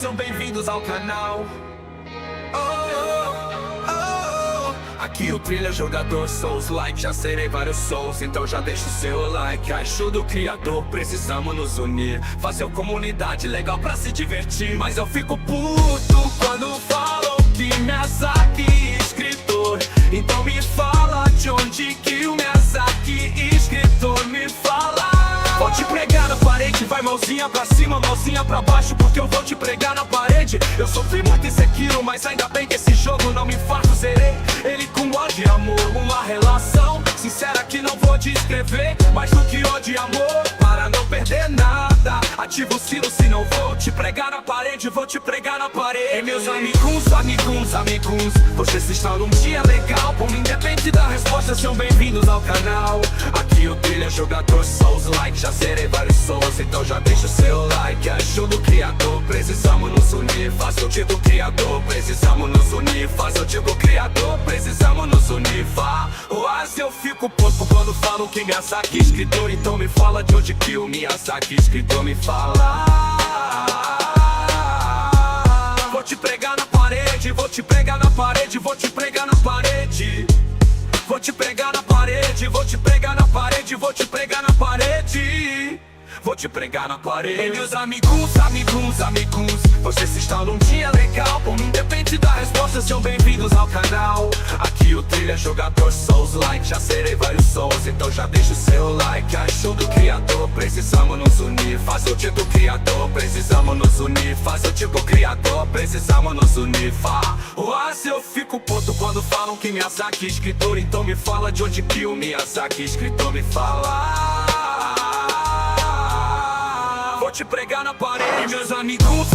Sejam bem-vindos ao canal. Aqui o trilha jogador Soulslike. Já serei vários souls, então já deixa o seu like. Ajude o criador, precisamos nos unir. Fazer comunidade legal pra se divertir. Mas eu fico puto quando falam que Miyazaki é escritor. Então me fala de onde que o Miyazaki escritor me fala. Vou te pregar na parede, vai mãozinha pra cima, mãozinha pra baixo, porque eu vou te pregar na parede. Eu sofri muito em Sekiro, mas ainda bem que esse jogo não me farto. Zerei ele com ódio e amor, uma relação sincera que não vou descrever. Mais do que ódio e amor, para não perder nada. Ativa o sino se não vou te pregar na parede, vou te pregar na parede. E meus amigos, vocês estão num dia legal. Bom, independente da resposta, sejam bem-vindos ao canal. Aqui o trilha jogador Soulslike. Já serei vários souls, então já deixa o seu like. Ajuda o criador, precisamos nos unir. Faz o tipo criador, precisamos nos unir. Faz o tipo criador, precisamos nos unir. Mas eu fico puto quando falam que Miyazaki é escritor. Então me fala de onde que o Miyazaki escritor me fala. Vou te pregar na parede, vou te pregar na parede, vou te pregar na parede. Vou te pregar na parede, vou te pregar na parede, vou te pregar na parede. Vou te pregar na parede. E meus amigos, vocês estão num dia legal. Bom, independente da resposta, sejam bem-vindos ao canal. Aqui o trilha jogador Soulslike. Já serei vários souls, então já deixa o seu like. Ajuda o criador, precisamos nos unir. Faz o tipo criador, precisamos nos unir. Faz o tipo criador, precisamos nos unir. Mas eu fico puto quando falam que Miyazaki é escritor. Então me fala de onde que o Miyazaki escritor me fala. Vou te pregar na parede. E meus amigos,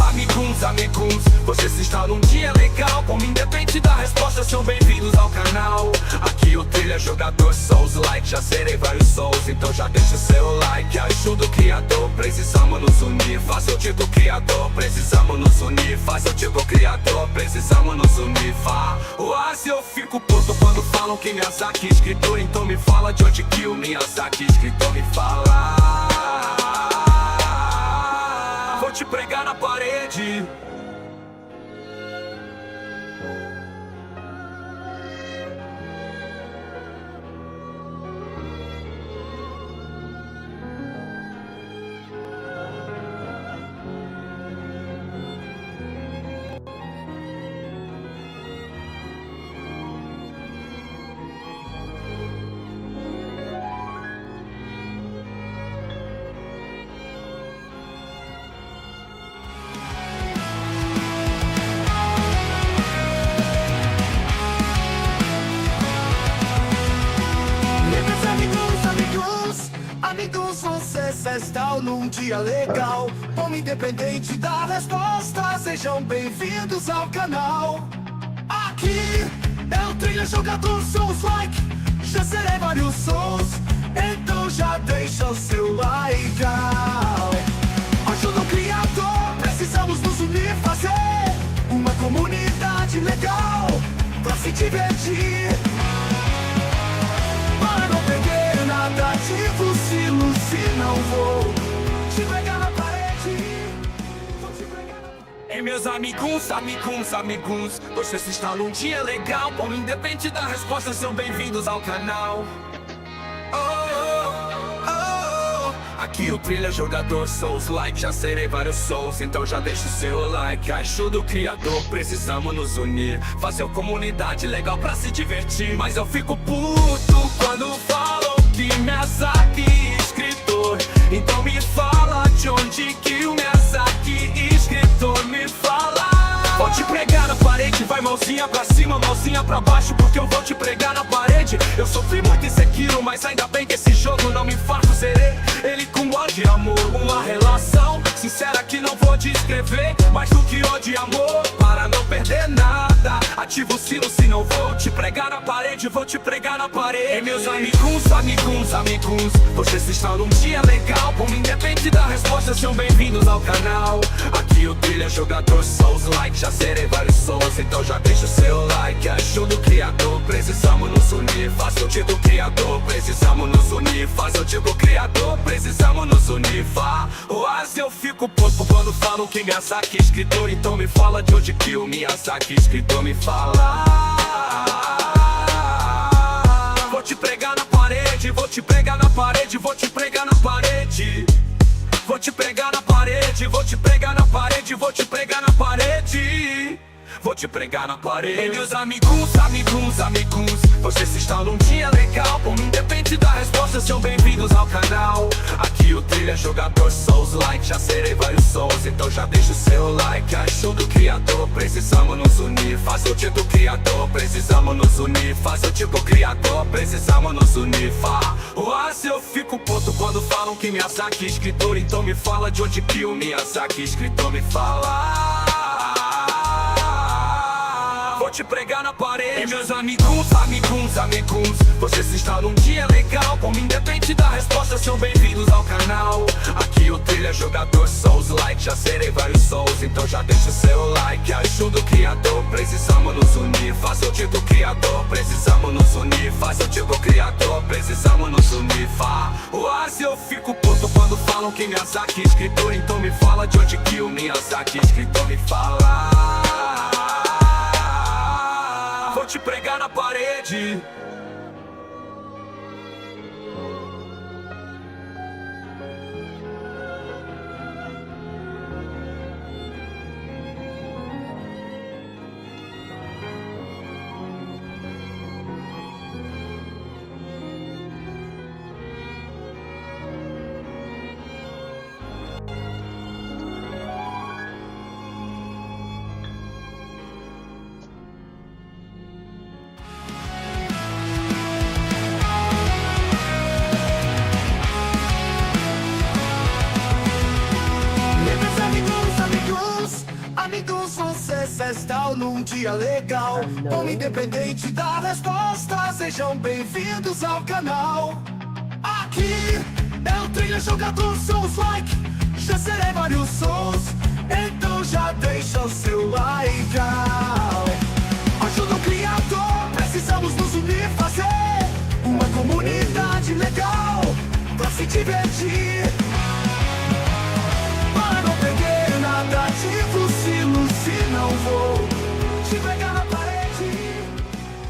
vocês estão num dia legal. Como independente da resposta, sejam bem-vindos ao canal. Aqui o trilha jogador Soulslike. Já serei vários souls, então já deixa o seu like. Ajuda o criador, precisamos nos unir. Faz o tipo criador, precisamos nos unir. Faz o tipo criador, precisamos nos unir. Mas eu fico puto quando falam que Miyazaki é escritor. Então me fala de onde que o Miyazaki escritor me fala. Vou te pregar na parede. Amigos, vocês estão num dia legal. Bom, independente da resposta, sejam bem-vindos ao canal. Aqui é o trilha jogador Soulslike. Já serei vários souls, então já deixa o seu like. Ajuda o criador, precisamos nos unir. Fazer uma comunidade legal pra se divertir. Para não perder nada, ativa o sino se não vou te pregar na parede. Vou te pregar na parede. E meus amigos, vocês estão num dia legal. Bom, independente da resposta, sejam bem-vindos ao canal. Aqui o trilha jogador Soulslike. Já serei vários souls, então já deixa o seu like. Ajuda o criador, precisamos nos unir. Fazer comunidade legal pra se divertir. Mas eu fico puto quando falam que Miyazaki é escritor. Então me fala de onde que o Miyazaki escritor me fala. Vou te pregar na parede, vai mãozinha pra cima, mãozinha pra baixo, porque eu vou te pregar na parede. Eu sofri muito em Sekiro, mas ainda bem que esse jogo não me farto. Zerei ele com ódio e amor, uma relação sincera que não vou descrever. Mais do que ódio e amor, para não perder nada. Ativa o sino, se não vou te pregar na parede, vou te pregar na parede. E meus amigos, amigos, amigos, vocês estão num dia legal. Bom, independe da resposta, sejam bem-vindos ao canal. Aqui o trilha jogador Soulslike, já serei vários sons, então já deixa o seu like. Ajuda o criador, precisamos nos unir. Faça o tipo criador, precisamos nos unir. Faça o tipo criador, precisamos nos unir. Mas eu fico puto quando falam que Miyazaki é escritor, então me fala de onde que o Miyazaki escritor me fala. Vou te pregar na parede, vou te pregar na parede, vou te pregar na parede. Vou te pregar na parede, vou te pregar na parede, vou te pregar na parede. Vou te pregar na parede. E meus amigos, amigos, amigos, vocês estão num dia legal. Bom, independe da resposta, sejam bem-vindos ao canal. Aqui o trilha jogador Soulslike, já serei vários sons, então já deixa o seu like. Ajuda o criador, precisamos nos unir. Faça o tipo criador, precisamos nos unir. Faça o tipo criador, precisamos nos unir. Mas eu fico puto quando falam que Miyazaki é escritor, então me fala de onde que o Miyazaki escritor me fala. Vou te pregar na parede. E meus amigos, amigos, amigos, vocês estão num dia legal. Bom, independe da resposta, sejam bem-vindos ao canal. Aqui o trilha jogador Soulslike, já serei vários sons, então já deixa o seu like. Ajuda o criador, precisamos nos unir. Faça o tipo criador, precisamos nos unir. Faça o tipo criador, precisamos nos unir. Mas eu fico puto quando falam que Miyazaki é escritor, então me fala de onde que o Miyazaki escritor me fala. Vou te pregar na parede. Amigos, vocês estão num dia legal. Bom, independente da resposta, sejam bem-vindos ao canal. Aqui é o trilha jogador Soulslike, já serei vários sons, então já deixa o seu like. Ajuda o criador, precisamos nos unir, fazer uma comunidade legal pra se divertir. Para não perder nada, ativa o sino, se não vou te pregar na parede.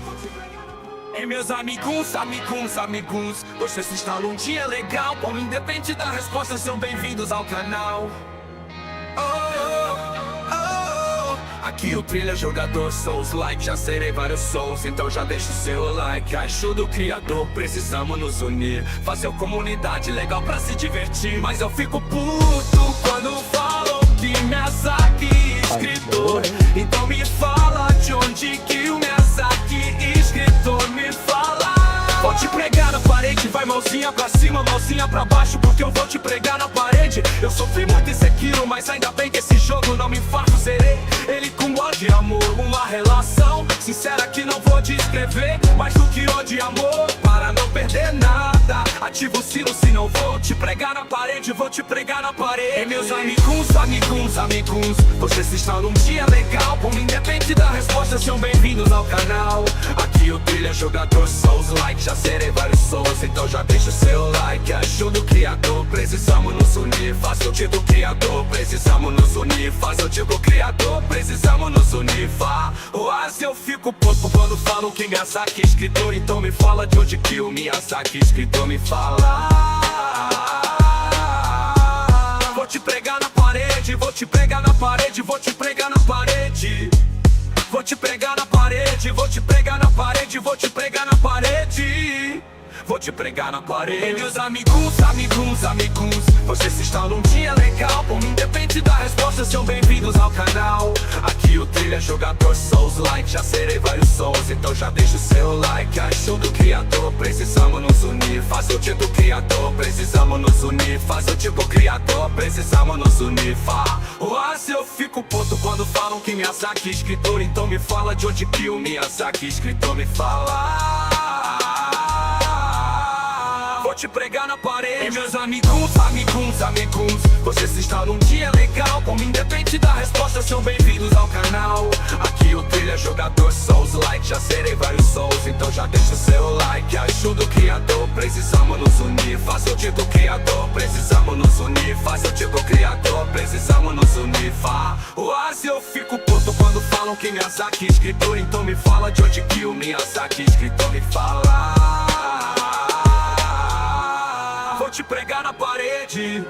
Vou te pregar na parede. E meus amigos, amigos, amigos, vocês estão num dia legal. Bom, independe da resposta, sejam bem-vindos ao canal. Aqui o trilha jogador Soulslike, já serei vários sons, então já deixa o seu like. Ajuda o criador, precisamos nos unir. Fazer uma comunidade legal pra se divertir. Mas eu fico puto quando falam que Miyazaki é escritor, então me fala de onde que o Miyazaki escritor me fala. Vou te pregar na parede, vai mãozinha pra cima, mãozinha pra baixo, porque eu vou te pregar na parede. Eu sofri muito em Sekiro, mas ainda bem que esse jogo não me infarto. Zerei ele com ódio e amor, uma relação sincera que não vou descrever. Mais do que ódio e amor, para não perder nada. Ativa o sino, se não vou te pregar na parede, vou te pregar na parede. E meus amigos, amigos, amigos, vocês estão num dia legal. Bom, independe da resposta, sejam bem-vindos ao canal. Aqui o trilha jogador Soulslike, já serei vários sons, então já deixa o seu like. Ajuda o criador, precisamos nos unir. Faça o tipo criador, precisamos nos unir. Faça o tipo criador, precisamos nos unir. Mas eu fico puto quando falam que Miyazaki é escritor, então me fala de onde que o Miyazaki escritor me fala. Vou te pregar na parede, vou te pregar na parede, vou te pregar na parede. Vou te pregar na parede, vou te pregar na parede, vou te pregar na parede. vou te pregar na parede. E meus amigos, você se está num dia legal. Bom, independe da resposta, sejam bem-vindos ao canal. Aqui o trilha jogador Soulslike, já serei vários sons, então já deixa o seu like. Ajude o criador, precisamos nos unir. Faz o tipo criador, precisamos nos unir. Faz o tipo criador, precisamos nos unir. Se eu fico puto quando falam que Miyazaki é escritor, então me fala de onde que o Miyazaki escritor me fala. Vou te pregar na parede. E meus amigos, vocês estão num dia legal. Como independe da resposta, sejam bem-vindos ao canal. Aqui o trilha jogador Soulslike, já serei vários souls, então já deixa o seu like. Ajuda o criador, precisamos nos unir. Faz o tipo criador, precisamos nos unir. Faz o tipo criador, precisamos nos unir. Se eu fico puto quando falam que Miyazaki é escritor, então me fala de onde que o Miyazaki é escritor me fala. Vou te pregar na parede.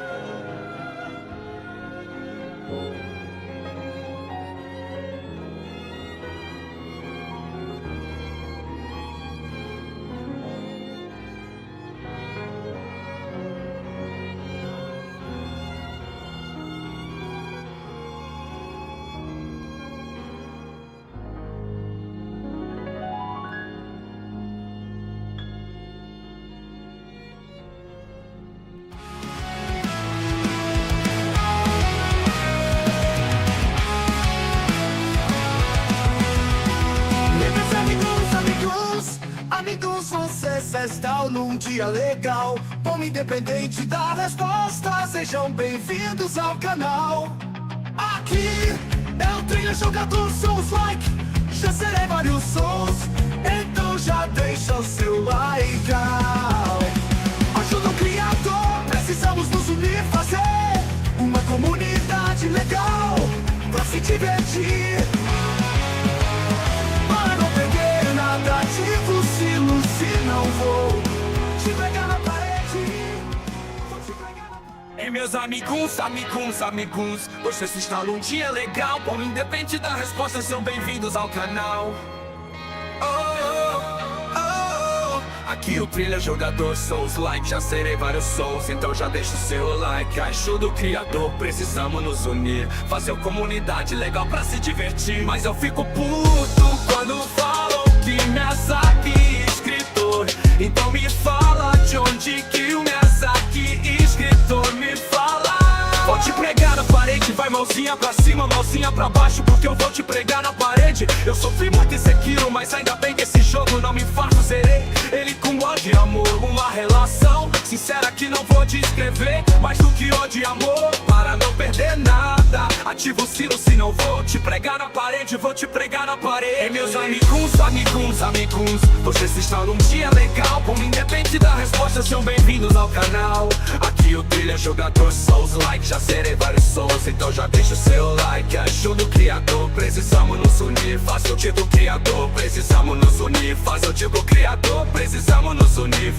Amigos, vocês estão num dia legal. Bom, independente da resposta, sejam bem-vindos ao canal. Aqui é o trilha jogador Soulslike, já serei vários sons, então já deixa o seu like. Ajuda o criador, precisamos nos unir, fazer uma comunidade legal pra se divertir. Para não perder nada, se não vou te pregar na parede, vou te pregar na parede. E meus amigos, vocês estão num dia legal. Bom, independe da resposta, sejam bem-vindos ao canal. Aqui o trilha jogador Soulslike, já serei vários souls, então já deixa o seu like. Ajuda o criador, precisamos nos unir. Fazer comunidade legal pra se divertir. Mas eu fico puto quando falam que Miyazaki é escritor, então me fala de onde que o Miyazaki é escritor me fala. Vou te pregar na parede, vai mãozinha pra cima, mãozinha pra baixo, porque eu vou te pregar na parede. Eu sofri muito em Sekiro, mas ainda bem que esse jogo não me farto, zerei ele com ódio e amor. Uma relação sincera que não vou descrever, mais do que ódio e amor, para não perder nada. Ativa o sino, se não vou te pregar na parede, vou te pregar na parede. E meus amigos, vocês estão num dia legal. Bom, independe da resposta, sejam bem-vindos ao canal. Aqui o trilha jogador Soulslike, já serei vários sons, então já deixa o seu like. Ajuda o criador, precisamos nos unir. Faça o tipo criador, precisamos nos unir. Faz o tipo criador, precisamos nos unir.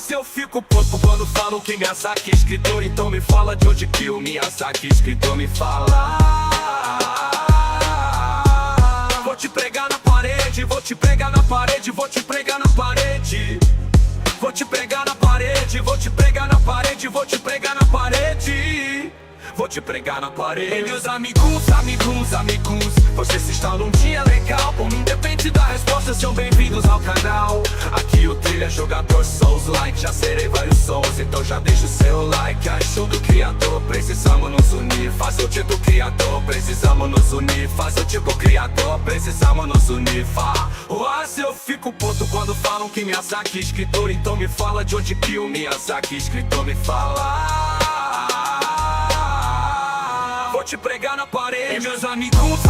Se eu fico puto quando falam que Miyazaki é escritor, então me fala de onde que o Miyazaki é escritor me fala. Vou te pregar na parede, vou te pregar na parede, vou te pregar na parede. Vou te pregar na parede, vou te pregar na parede, vou te pregar na parede. Vou te pregar na parede. E meus amigos, vocês estão num dia legal. Bom, independe da resposta, sejam bem-vindos ao canal. Aqui o trilha jogador Soulslike, já serei vários sons, então já deixa o seu like. Ajuda o criador, precisamos nos unir. Faz o tipo criador, precisamos nos unir. Faz o tipo criador, precisamos nos unir. Se eu fico puto quando falam que Miyazaki é escritor, então me fala de onde que o Miyazaki é escritor me fala. Vou te pregar na parede. E meus amigos,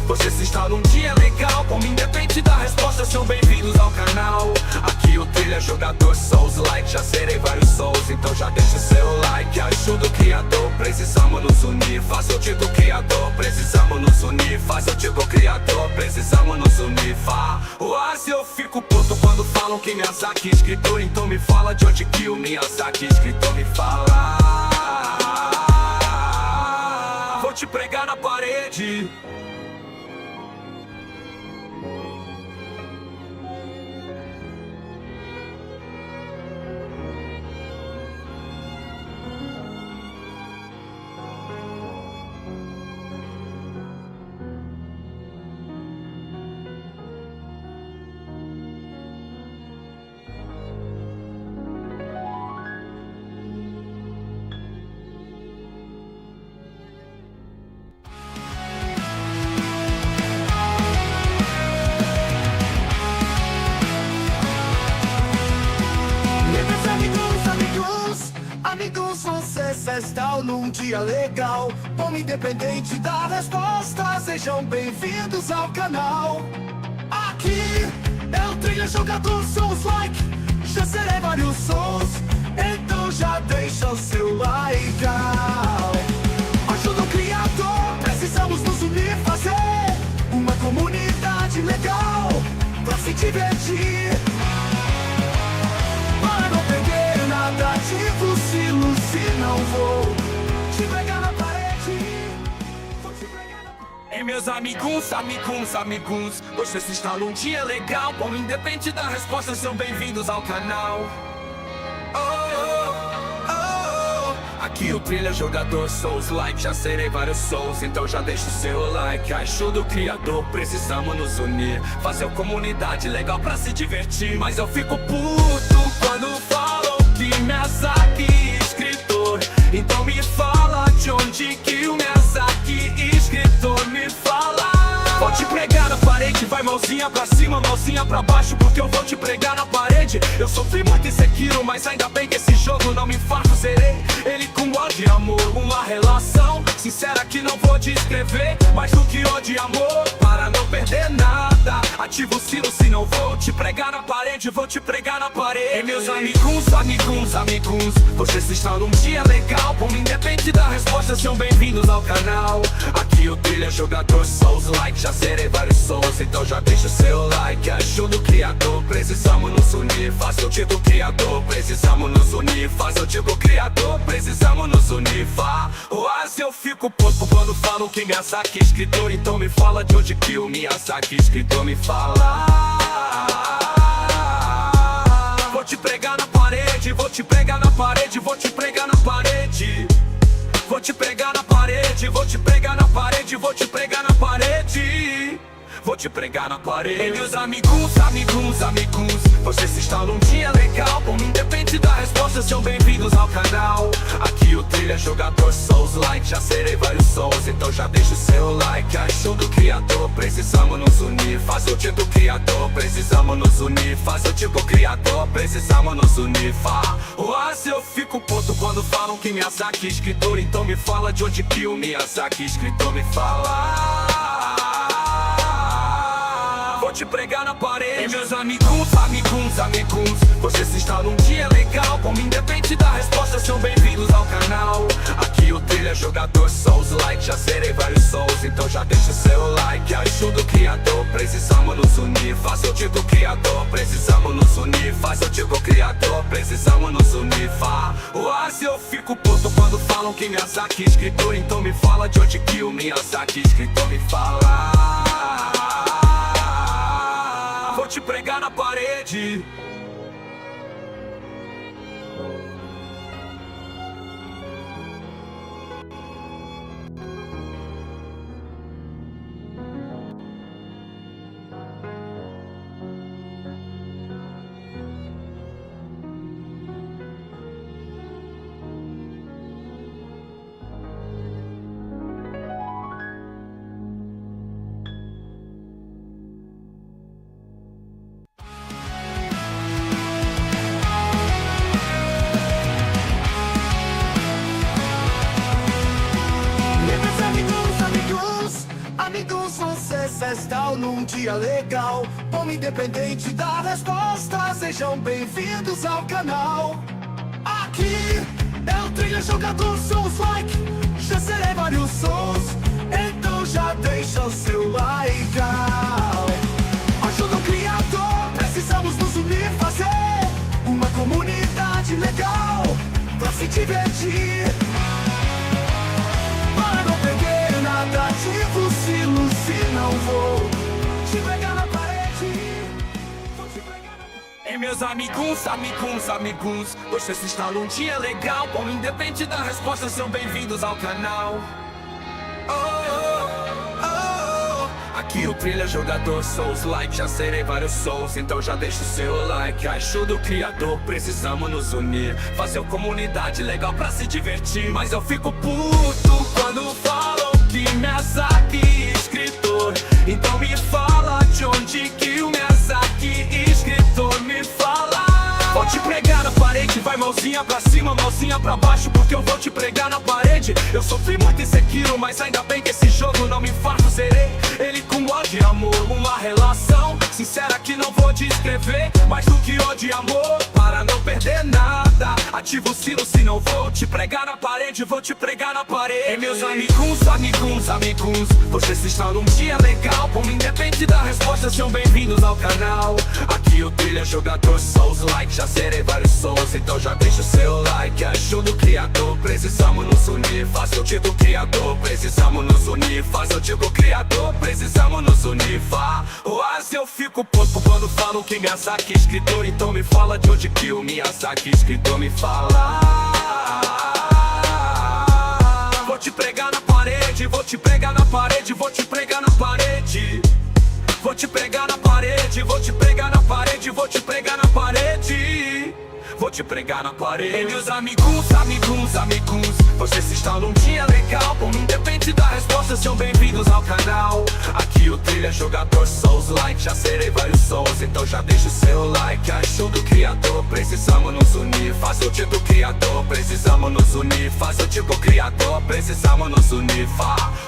vocês estão num dia legal. Bom, independe da resposta, sejam bem-vindos ao canal. Aqui o trilha jogador Soulslike, já serei vários souls, então já deixa o seu like. Ajuda o criador, precisamos nos unir. Faz o tipo criador, precisamos nos unir. Faz o tipo criador, precisamos nos unir. Se eu fico puto quando falam que Miyazaki é escritor, então me fala de onde que o Miyazaki é escritor me fala. Vou te pregar na parede. festal num dia legal. Como independente da resposta, sejam bem-vindos ao canal. Aqui é o Trilha Jogador Soulslike. Já serei vários souls, então já deixa o seu like. Ajuda o criador, precisamos nos unir, fazer uma comunidade legal pra se divertir. Para não perder nada, ativo se não vou te pregar na parede. Vou te pregar na parede. E meus amigos, vocês estão num dia legal. Bom, independente da resposta, são bem-vindos ao canal. Aqui o Trilha Jogador Soulslike, já serei vários souls, então já deixa o seu like. Ajuda o criador, precisamos nos unir, fazer uma comunidade legal pra se divertir. Mas eu fico puto quando falam que Miyazaki escritor. Então me fala de onde que o Miyazaki escritor me fala. Vou te pregar na parede, vai mãozinha pra cima, mãozinha pra baixo, porque eu vou te pregar na parede. Eu sofri muito em Sekiro, mas ainda bem que esse jogo não me farto. Zerei ele com ódio e amor, uma relação sincera que não vou descrever. Mais do que ódio e amor, para não perder nada, ativa o sino se não vou te pregar na parede, vou te pregar na parede. E meus amigos, vocês estão num dia legal. Bom, independente da resposta, sejam bem-vindos ao canal. Aqui o Trilha Jogador Soulslike, já serei vários souls, então já deixa o seu like. Ajuda o criador, precisamos nos unir, faça o tipo criador, precisamos nos unir, faça o tipo criador, precisamos nos unir. Mas eu fico puto quando falam que Miyazaki escritor, então me fala de onde que o Miyazaki escritor me fala. Vou te pregar na parede, vou te pregar na parede, vou te pregar na parede. Vou te pregar na parede, vou te pregar na parede, vou te pregar na parede. Vou te pregar na parede. E meus amigos, vocês estão num dia legal. Bom, independente da resposta, sejam bem-vindos ao canal. Aqui o Trilha Jogador Soulslike, já serei vários souls, então já deixa o seu like. Ajuda o criador, precisamos nos unir, faz o tipo criador, precisamos nos unir, faz o tipo criador, precisamos nos unir. Mas eu fico puto quando falam que Miyazaki escritor, então me fala de onde que o Miyazaki escritor me fala. Vou te pregar na parede. E meus amigos, vocês estão num dia legal. Como independente da resposta, sejam bem-vindos ao canal. Aqui o Trilha Jogador Soulslike, já serei vários souls, então já deixa o seu like. Ajuda o criador, precisamos nos unir, faça o tipo criador, precisamos nos unir, faça o tipo criador, precisamos nos unir. Mas eu fico puto quando falam que Miyazaki escritor, então me fala de onde que o Miyazaki escritor me fala. Vou te pregar na parede. Vocês estão num dia legal. Bom, independente da resposta, sejam bem-vindos ao canal. Aqui é o Trilha Jogador Soulslike, já serei vários souls, então já deixa o seu like. Ajuda o criador, precisamos nos unir, fazer uma comunidade legal pra se divertir. Para não perder nada, ativo se não vou te pregar na parede. Vou te pregar na parede. E meus amigos, vocês estão num dia legal. Bom, independente da resposta, sejam bem-vindos ao canal. Aqui o Trilha Jogador Soulslike, já serei vários souls, então já deixa o seu like. Ajuda o criador, precisamos nos unir, fazer uma comunidade legal pra se divertir. Mas eu fico puto quando falam que Miyazaki escritor, então me fala de onde que o Miyazaki escritor me fala. Vou te pregar na parede, vai mãozinha mãozinha pra cima, mãozinha pra baixo, porque eu vou te pregar na parede. Eu sofri muito em Sekiro, mas ainda bem que esse jogo não me infarto, zerei ele com ódio e amor. Uma relação sincera que não vou descrever, mais do que ódio e amor, para não perder nada. Ativa o sino, se não vou te pregar na parede, vou te pregar na parede. E meus amigos, amigos, amigos, vocês estão num dia legal. Como independe da resposta, sejam bem-vindos ao canal. Aqui o trilha jogador Soulslike, já serei vários sons, então já deixa o seu like. Ajude o criador, precisamos nos unir. Faça o tipo criador, precisamos nos unir. Faça o tipo criador, precisamos nos unir. Mas eu fico puto quando falam que Miyazaki é escritor, então me fala de onde que o Miyazaki escritor me fala. Vou te pregar na parede, vou te pregar na parede, vou te pregar na parede. Vou te pregar na parede, vou te pregar na parede, vou te pregar na parede. Vou te pregar na parede. E meus amigos, amigos, amigos, vocês estão num dia legal. Como independe da resposta, sejam bem-vindos ao canal. Aqui o trilha jogador Soulslike, já serei vários sons, então já deixa o seu like. Ajude o criador, precisamos nos unir. Faça o tipo criador, precisamos nos unir. Faça o tipo criador, precisamos nos unir.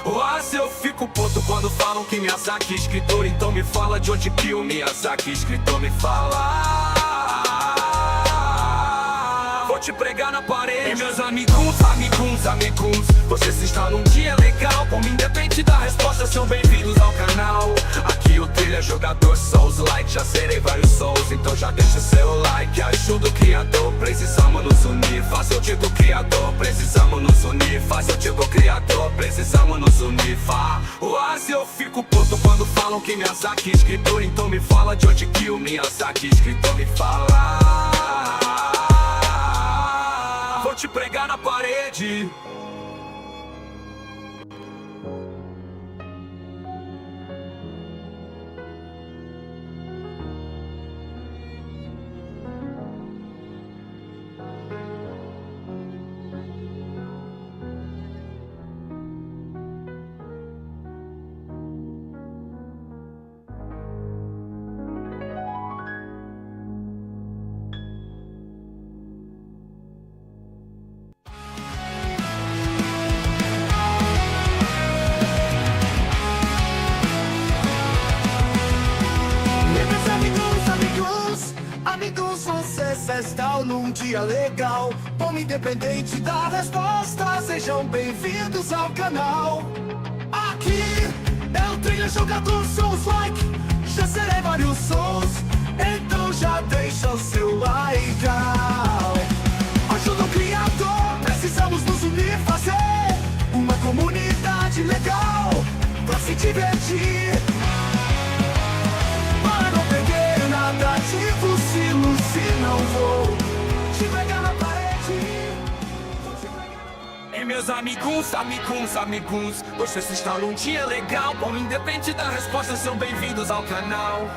Mas eu fico puto quando falam que Miyazaki é escritor, então me fala de onde que o Miyazaki escritor me fala. Vou te pregar na parede. E meus amigos, amigos, amigos, vocês estão num dia legal. Como independe da resposta, sejam bem-vindos ao canal. Aqui o trilha jogador Soulslike, já serei vários sons, então já deixa o seu like. Ajuda o criador, precisamos nos unir. Faça o tipo criador, precisamos nos unir. Faça o tipo criador, precisamos nos unir. Mas eu fico puto quando falam que Miyazaki é escritor, então me fala de onde que o Miyazaki escritor me fala. Vou te pregar na parede. Amigos, vocês estão num dia legal. Como independente da resposta, sejam bem-vindos ao canal. Aqui é o trilha jogador Soulslike, já serei vários sons, então já deixa o seu like. Ajuda o criador, precisamos nos unir. Fazer uma comunidade legal pra se divertir. Para não perder nada, ativa o sino, se não vou te pregar na parede. E meus amigos, amigos, amigos, vocês estão num dia legal. Como independe da resposta, sejam bem-vindos ao canal.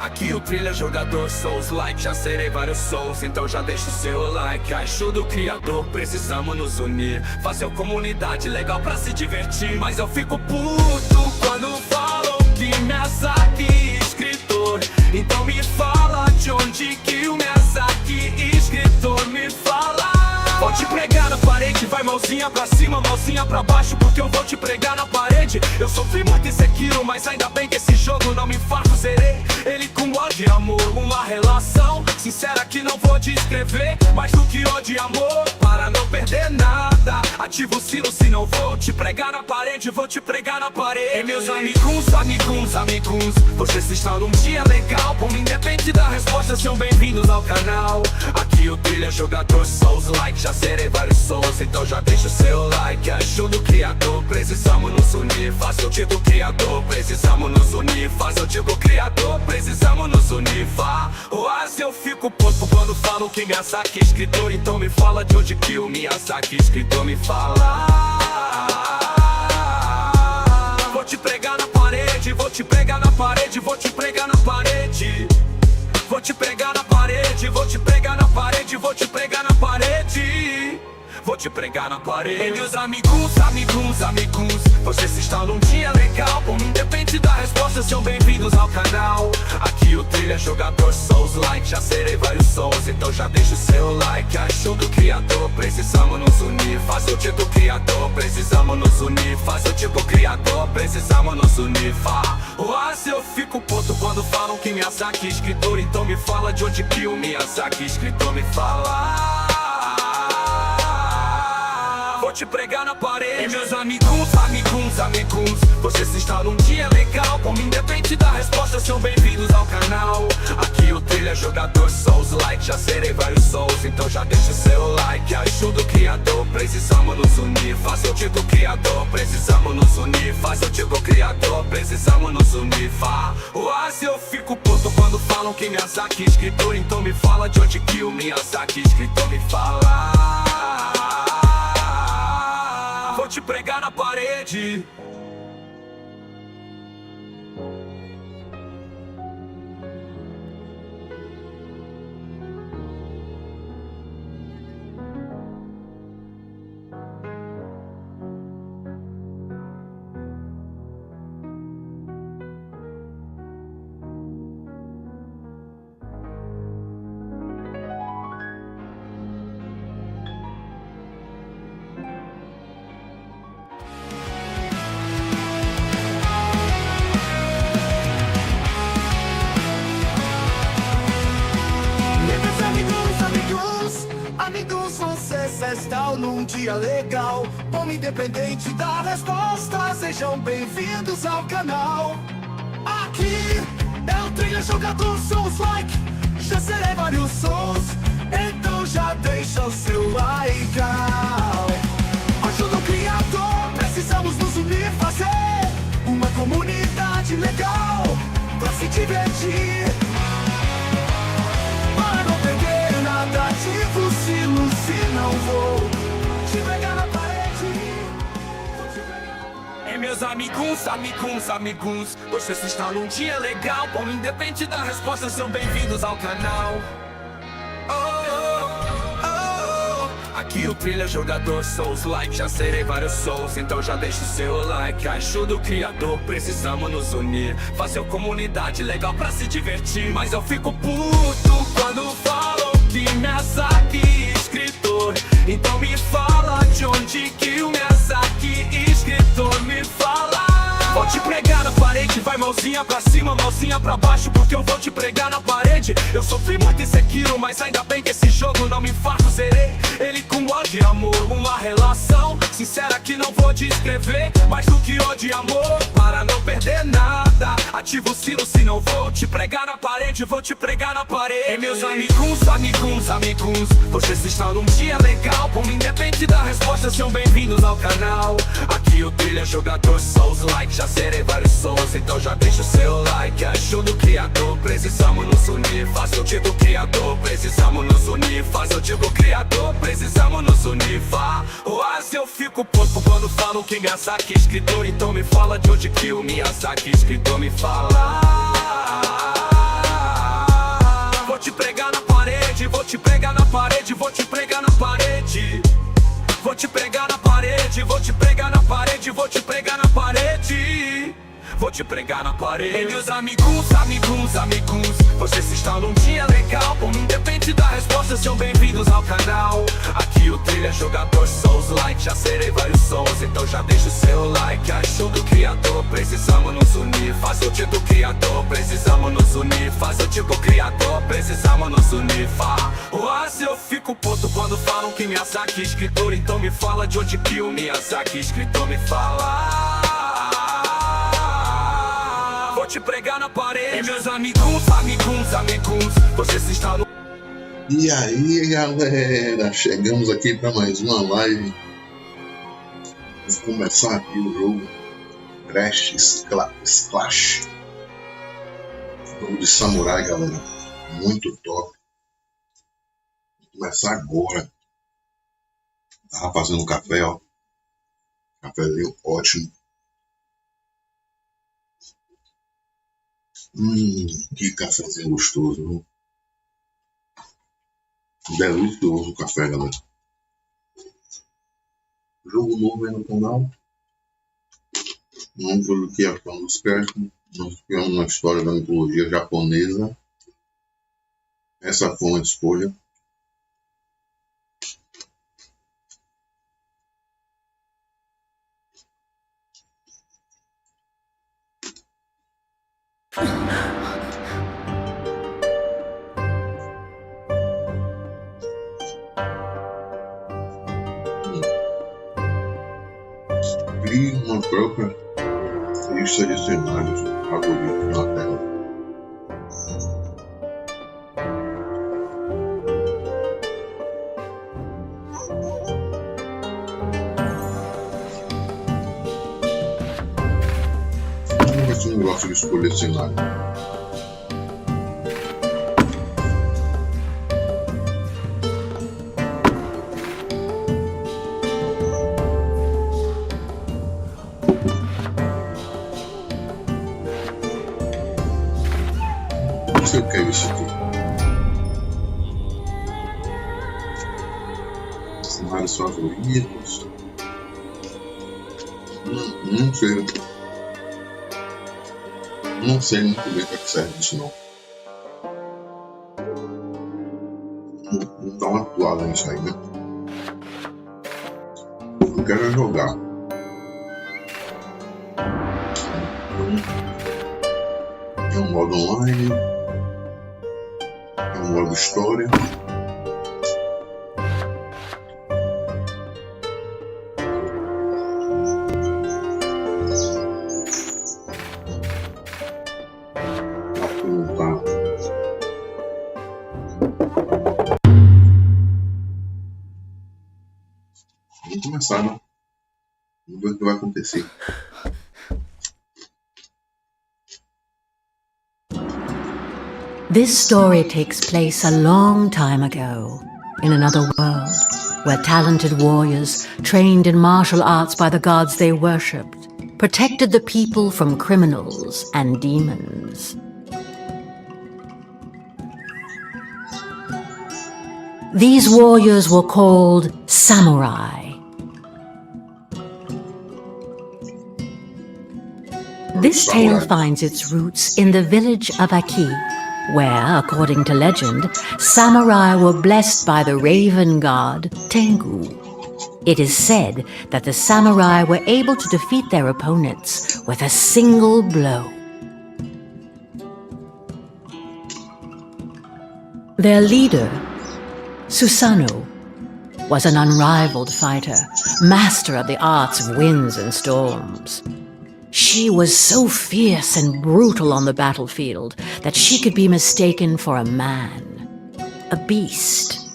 Aqui o trilha jogador Soulslike, já serei vários sons, então já deixa o seu like. Ajuda o criador, precisamos nos unir. Fazer comunidade legal pra se divertir. Mas eu fico puto quando falam que Miyazaki é escritor, então me fala de onde que o Miyazaki é escritor me fala. Vou te pregar na parede, vai mãozinha pra cima, mãozinha pra baixo, porque eu vou te pregar na parede. Eu sofri muito em Sekiro, mas ainda bem que esse jogo não me infarto, zerei ele com ódio e amor. Uma relação sincera que não vou descrever, mais do que ódio e amor, para não perder nada. Ativa o sino, se não vou te pregar na parede, vou te pregar na parede. E meus amigos, amigos, amigos, vocês estão num dia legal. Como independe da resposta, sejam bem-vindos ao canal. Aqui o trilha jogador Soulslike, já serei vários sons, então já deixa o seu like. Ajuda o criador, precisamos nos unir. Faça o tipo criador, precisamos nos unir. Faça o tipo criador, precisamos nos unir. Mas eu fico puto quando falam que Miyazaki é escritor, então me fala de onde que o Miyazaki escritor me fala. Vou te pregar na parede, vou te pregar na parede, vou te pregar na parede. Vou te pregar na parede, vou te pregar na parede, vou te pregar na parede. vou te pregar na parede. E meus amigos, amigos, amigos, vocês estão num dia legal. Como independe da resposta, sejam bem-vindos ao canal. Aqui o trilha jogador Soulslike, já serei vários sons, então já deixa o seu like. Ajude o criador, precisamos nos unir. Faz o tipo criador, precisamos nos unir. Faz o tipo criador, precisamos nos unir. Se eu fico puto quando falam que Miyazaki é escritor, então me fala de onde que o Miyazaki escritor me fala. Vou te pregar na parede. E meus amigos, amigos, amigos, vocês estão num dia legal. Como independe da resposta, sejam bem-vindos ao canal. Aqui o trilha jogador Soulslike, já serei vários souls, então já deixa o seu like. Ajuda o criador, precisamos nos unir. Faça o tipo criador, precisamos nos unir. Faz o tipo criador, precisamos nos unir. Se eu fico puto quando falam que Miyazaki é escritor, então me fala de onde que o Miyazaki escritor me fala. Vou te pregar na parede. Amigos, vocês estão num dia legal. Como independente da resposta, sejam bem-vindos ao canal. Aqui é o trilha jogador Soulslike, já serei vários sons, então já deixa o seu like. Ajuda o criador, precisamos nos unir, fazer uma comunidade legal pra se divertir. Se não vou te pegar na parede, vou te pegar. E meus amigos, amigos, amigos, vocês estão num dia legal. Como independe da resposta, sejam bem-vindos ao canal. Aqui o trilha jogador Soulslike, já serei vários souls, então já deixa o seu like. Ajuda o criador, precisamos nos unir. Fazer uma comunidade legal pra se divertir. Mas eu fico puto quando falam que Miyazaki é escritor, então me fala de onde que o Miyazaki escritor me fala. Vou te pregar na parede, vai mãozinha pra cima, mãozinha pra baixo, porque eu vou te pregar na parede. Eu sofri muito em Sekiro, mas ainda bem que esse jogo não me farto. Zerei ele com ódio e amor, uma relação sincera que não vou descrever. Mais do que ódio e amor, para não perder nada, ativa o sino se não vou te pregar na parede. Vou te pregar na parede. E meus amigos, amigos, amigos, vocês estão num dia legal. Como independe da resposta, sejam bem-vindos ao canal. Aqui o trilha jogador Soulslike, já serei vários sons, então já deixa o seu like. Ajuda o criador, precisamos nos unir. Faça o tipo criador, precisamos nos unir. Faz o tipo criador, precisamos nos unir. Se eu fico puto quando falam que Miyazaki é escritor, então me fala de onde que o Miyazaki escritor me fala. Vou te pregar na parede, vou te pregar na parede, vou te pregar na parede. Vou te pregar na parede, vou te pregar na parede, vou te pregar na parede. Vou te pregar na parede. E meus amigos, amigos, amigos, vocês estão num dia legal. Como independe da resposta, sejam bem-vindos ao canal. Aqui o trilha jogador Soulslike, já serei vários sons, então já deixa o seu like. Ajuda o criador, precisamos nos unir. Faz o tipo criador, precisamos nos unir. Faz o tipo criador, precisamos nos unir. Se eu fico puto quando falam que Miyazaki é escritor, então me fala de onde que o Miyazaki escritor me fala. Vou te pregar na parede. E meus amigos, amigos, amigos, vocês estão no... E aí, galera, chegamos aqui para mais uma live. Vamos começar aqui o jogo Sclash, jogo de samurai, galera, muito top. Vou começar agora. Tava fazendo um café, ó, cafezinho ótimo. Que cafezinho gostoso, viu? Delicioso o café, galera. Jogo novo aí no canal. Não coloquei a fã do Sclash. Nós criamos uma história da mitologia japonesa. Essa foi uma escolha. Crie uma própria lista de cenários favoritos na tela. Vamos ver se não gosta de escolher cenário. Não sei o que é isso aqui. Cenários favoritos. Não sei. Não sei muito bem para que serve isso não. Vou dar uma atuada nisso aí, né? Eu quero jogar. É um modo online. É um modo história. Vamos começar, né? Vamos ver o que vai acontecer. This story takes place a long time ago, in another world, where talented warriors, trained in martial arts by the gods they worshipped, protected the people from criminals and demons. These warriors were called samurai. This tale finds its roots in the village of Aki, where, according to legend, samurai were blessed by the raven god Tengu. It is said that the samurai were able to defeat their opponents with a single blow. Their leader, Susanoo, was an unrivaled fighter, master of the arts of winds and storms. She was so fierce and brutal on the battlefield that she could be mistaken for a man, a beast,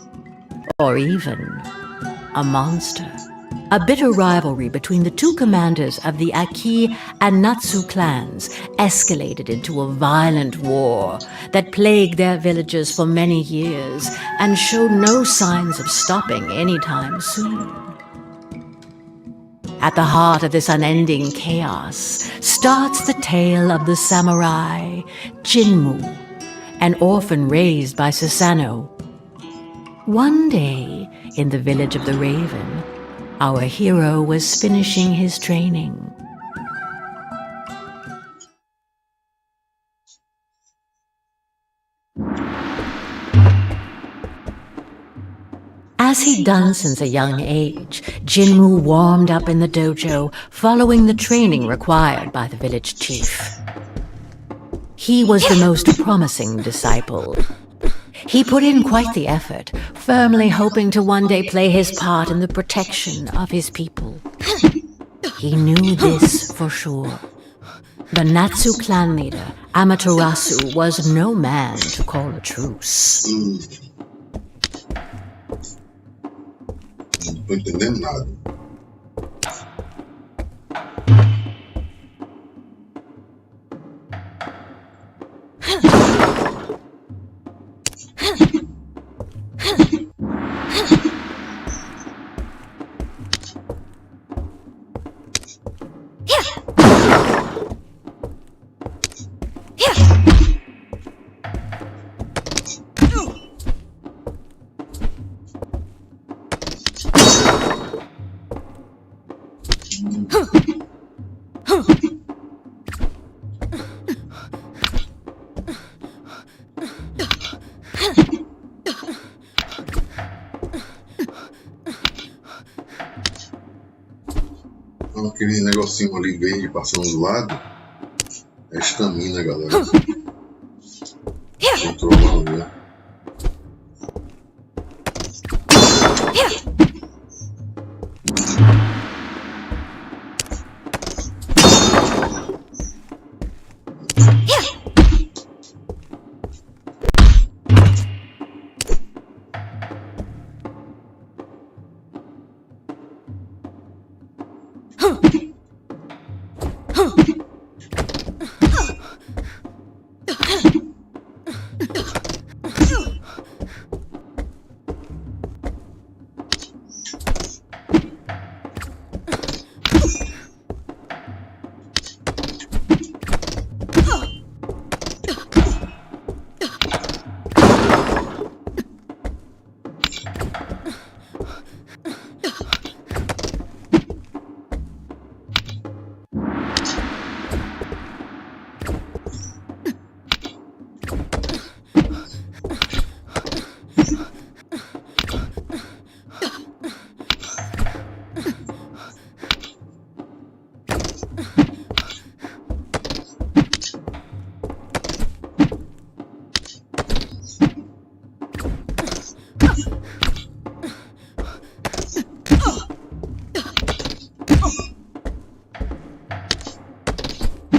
or even a monster. A bitter rivalry between the two commanders of the Aki and Natsu clans escalated into a violent war that plagued their villages for many years and showed no signs of stopping anytime soon. At the heart of this unending chaos starts the tale of the samurai Jinmu, an orphan raised by Susanoo. One day, in the village of the Raven, our hero was finishing his training. As he'd done since a young age, Jinmu warmed up in the dojo, following the training required by the village chief. He was the most promising disciple. He put in quite the effort, firmly hoping to one day play his part in the protection of his people. He knew this for sure. The Natsu clan leader, Amaterasu, was no man to call a truce. Não tô entendendo nada. Aquele negocinho ali verde passando do lado é estamina, galera. Controlando, né?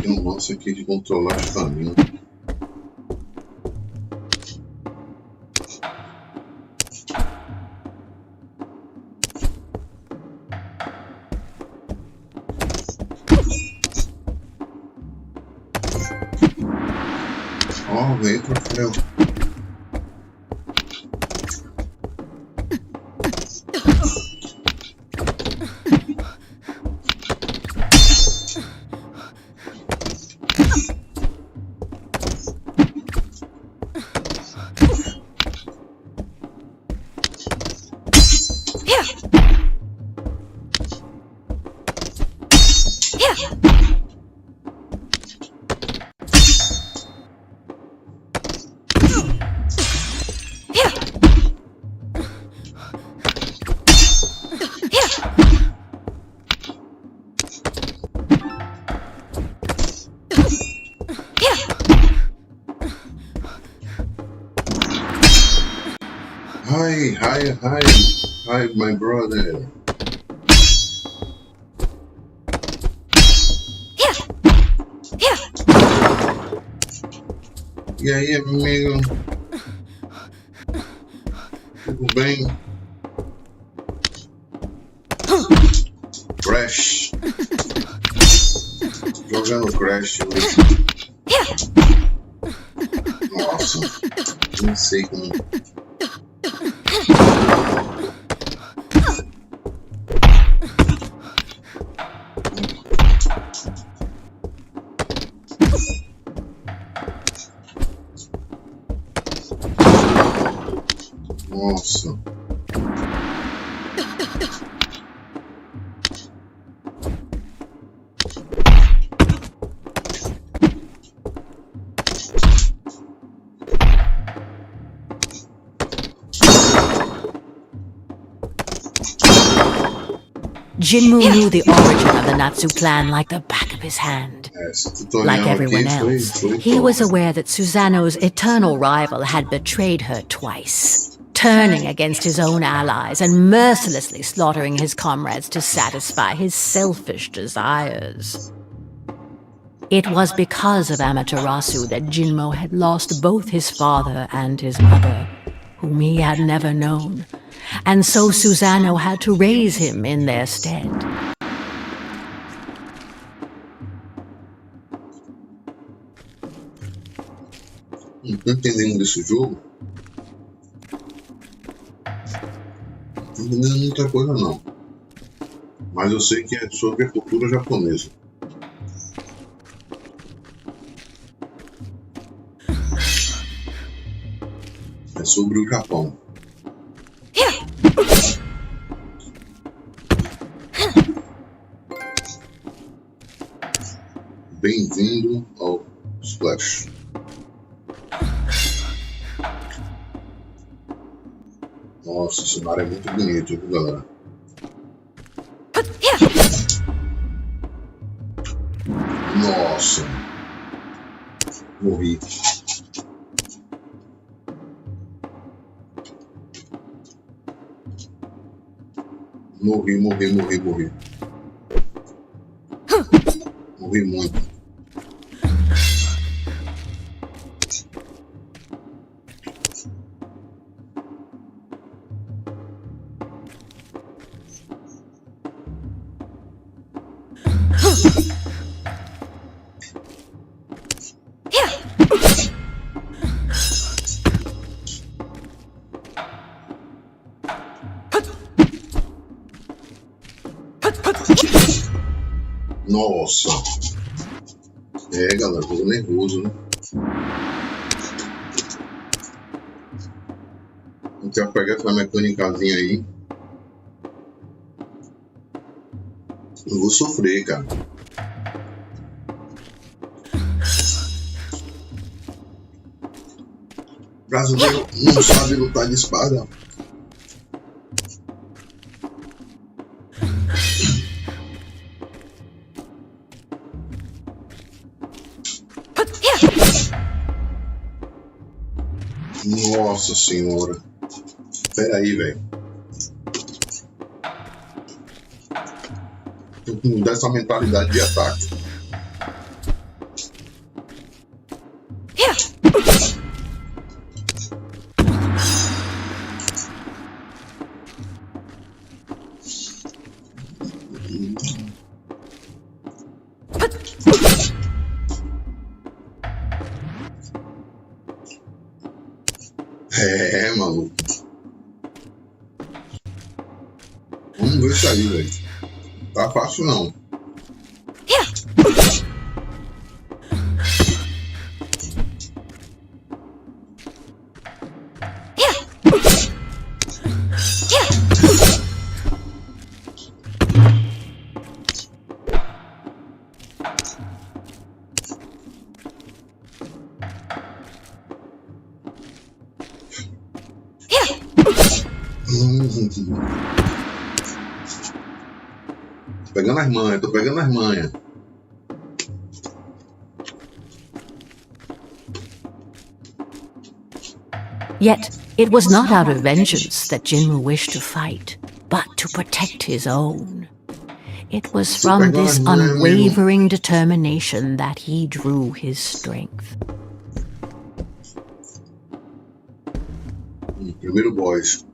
Tem um lance aqui de controlar a estamina. Ó, veio troféu. Hi, my brother. E aí, amigo? Tudo bem? Crash. Jogando Crash hoje. Nossa, não sei como. Nossa. Jinmu knew the origin of the Natsu clan like the back of his hand. Like everyone else, he was aware that Susanoo's eternal rival had betrayed her twice, turning against his own allies and mercilessly slaughtering his comrades to satisfy his selfish desires. It was because of Amaterasu that Jinmo had lost both his father and his mother, whom he had never known, and so Susanoo had to raise him in their stead. Não tô entendendo desse jogo. Não tô entendendo muita coisa não. Mas eu sei que é sobre a cultura japonesa. É sobre o Japão. Bem-vindo ao Sclash. Nossa, esse cenário é muito bonito, viu, galera? Nossa, morri. Morri muito. Nossa. É, galera, tô nervoso, né? Vou ter que pegar essa mecânicazinha aí. Eu vou sofrer, cara. O brasileiro não sabe lutar de espada. Nossa senhora. Pera aí, velho. Tem que mudar essa mentalidade de ataque. É, maluco. Vamos ver isso aí, velho. Tá fácil não. Tô pegando as manhas. Yet, it was not out of vengeance that Jinmu wished to fight, but to protect his own. It was from this unwavering determination that he drew his strength. Primeiro boss.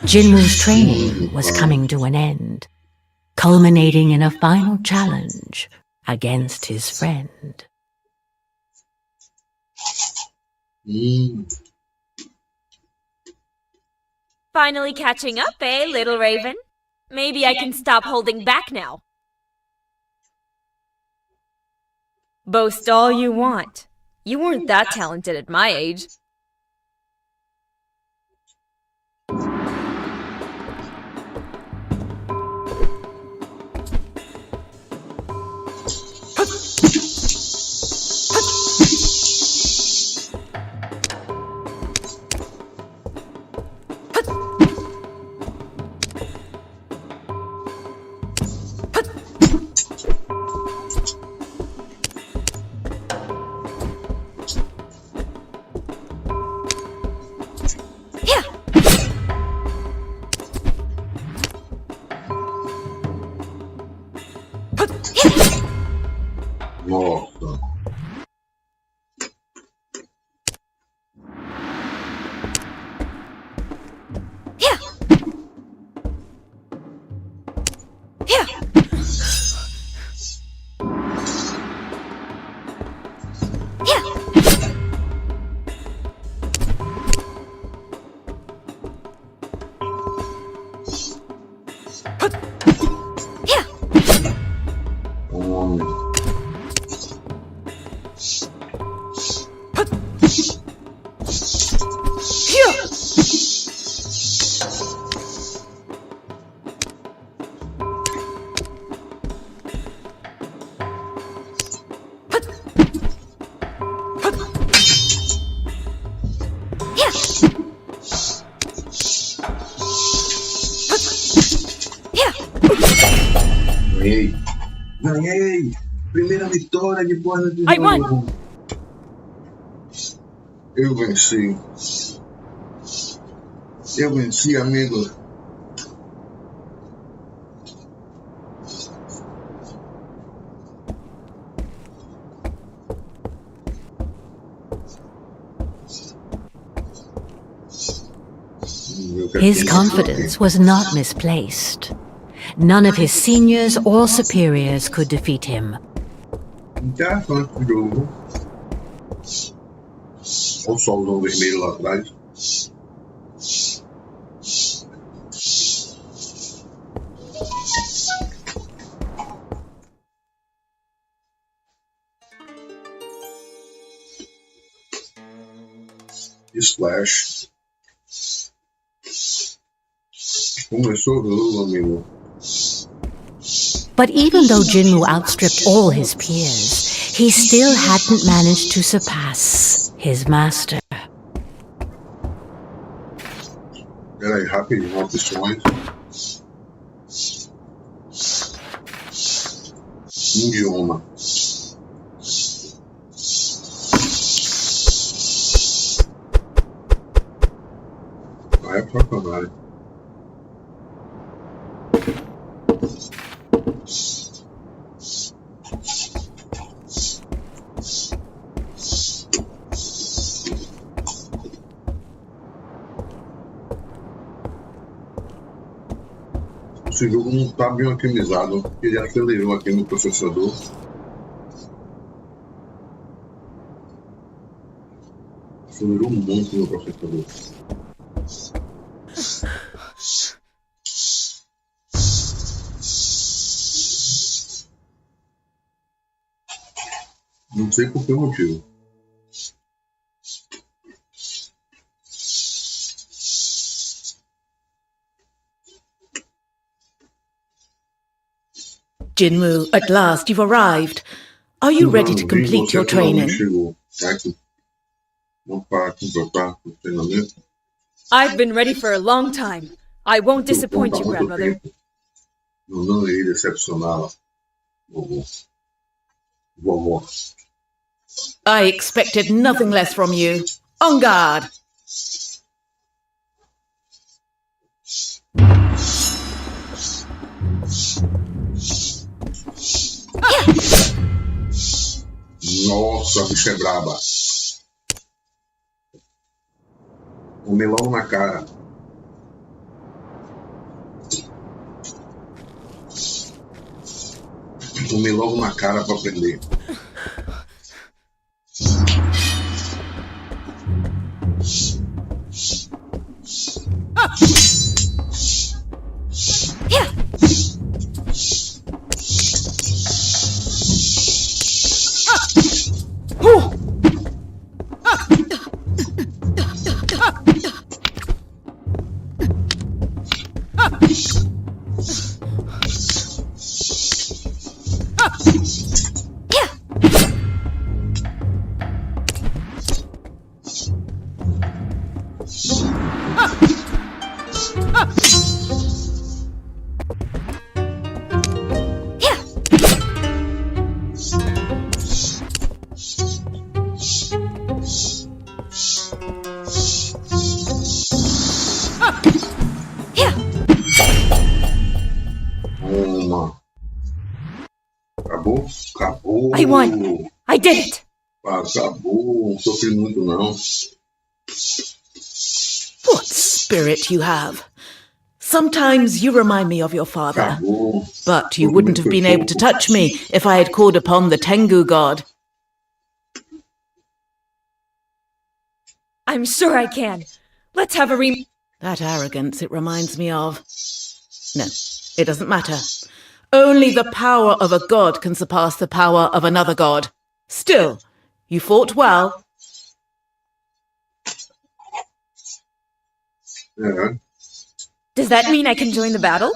Jinmu's training was coming to an end, culminating in a final challenge against his friend. Finally catching up, eh, little raven? Maybe I can stop holding back now. Boast all you want. You weren't that talented at my age. Nossa. Ganhei! Ganhei! Primeira vitória depois do I jogo. won! Eu venci. Eu venci, amigo. His confidence was not misplaced. None of his seniors or superiors could defeat him. Interessante o jogo. Olha o solzão vermelho lá atrás. Sclash. Começou o jogo, amigo. But even though Jinmu outstripped all his peers, he still hadn't managed to surpass his master. Peraí, rapidinho, opções. Idioma. Ah, é sacanagem. Esse jogo não está bem otimizado, porque ele acelerou aqui no processador. Acelerou muito no processador. Não sei por que motivo. Jinmu, at last you've arrived. Are you ready to complete your training? I've been ready for a long time. I won't disappoint you, grandmother. Não irei decepcioná-la, vovó. I expected nothing less from you. On guard! Nossa, a bicha é braba. Um melão na cara. Tomei logo na cara pra aprender. Acabou? Acabou! I won! I did it! Acabou! Não sofri muito, não. What spirit you have! Sometimes you remind me of your father. Acabou. But you wouldn't have been able to touch me if I had called upon the Tengu god. I'm sure I can. Let's have a That arrogance it reminds me of. No, it doesn't matter. Only the power of a god can surpass the power of another god. Still, you fought well. É. Does that mean I can join the battle?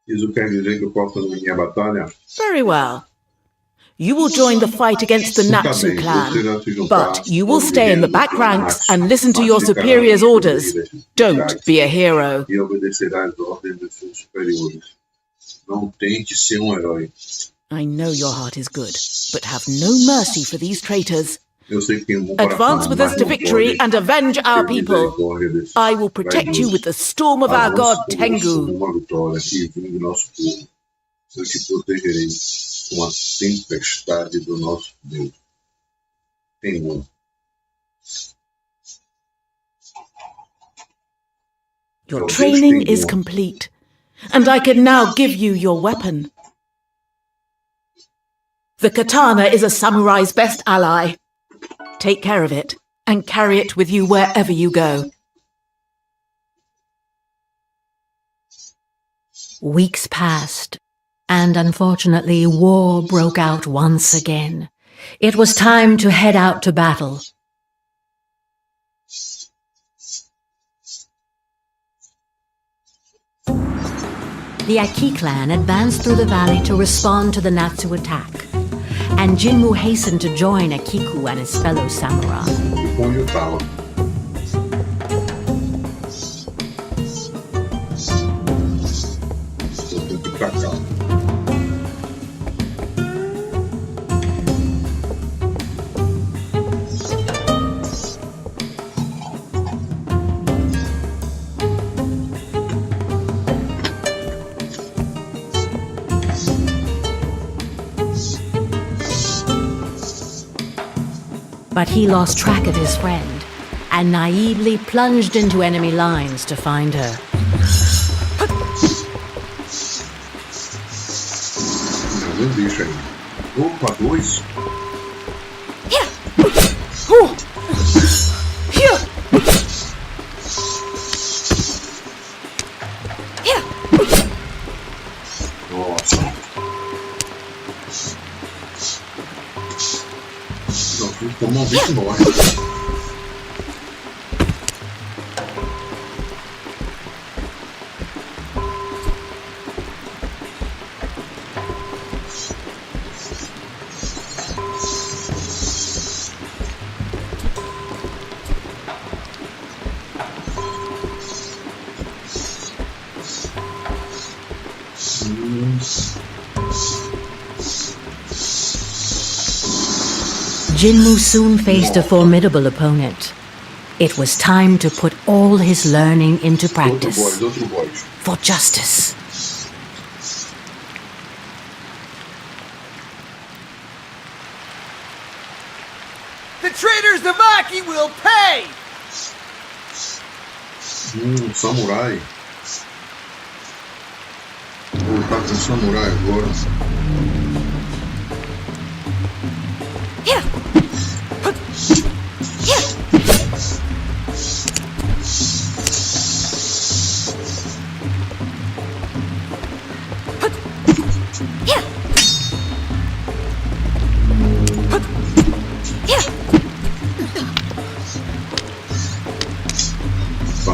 Isso quer dizer que eu posso fazer minha batalha? Very well. You will join the fight against the Natsu clan, but you will stay in the back ranks and listen to your superior's orders. Don't be a hero. E obedecerá às ordens dos seus superiores. Não tente ser herói. I know your heart is good, but have no mercy for these traitors. Eu sei que tem um coração, Advance with us to victory and avenge our people. I will protect you with the storm of our god Tengu. Uma vitória que vingue nosso povo. Eu te protegerei com a tempestade do nosso Deus. Tengu. Your training is complete, and I can now give you your weapon. The katana is a samurai's best ally. Take care of it, and carry it with you wherever you go. Weeks passed, and unfortunately war broke out once again. It was time to head out to battle. The Aki clan advanced through the valley to respond to the Natsu attack, and Jinmu hastened to join Akiku and his fellow samurai. Onde eu tava? Eu tenho que ir pra cá. But he lost track of his friend and naively plunged into enemy lines to find her. Meu bicho aí. Opa, dois. Nossa. Como um bicho morre. Jinmu soon faced a formidable opponent. It was time to put all his learning into practice. Outro boys. For justice. The traitors of Aki will pay! Samurai. Vou lutar com samurai agora.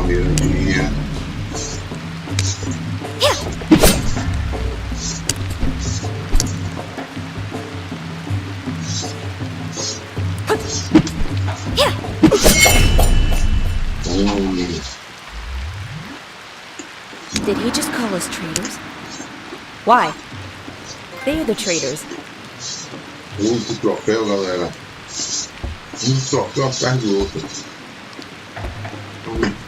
Mirandinha. Did he just call us traitors? Why? They're the traitors. Outro troféu, galera. Troféu atrás do outro.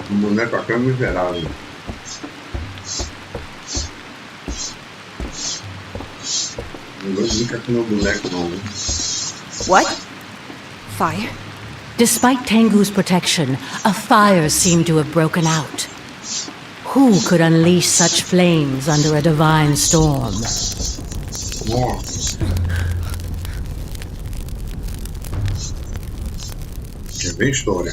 Um boneco aqui é miserável. Não brinca com meu boneco, não. What? Fire? Despite Tengu's protection, a fire seemed to have broken out. Who could unleash such flames under a divine storm? Nossa. É bem história.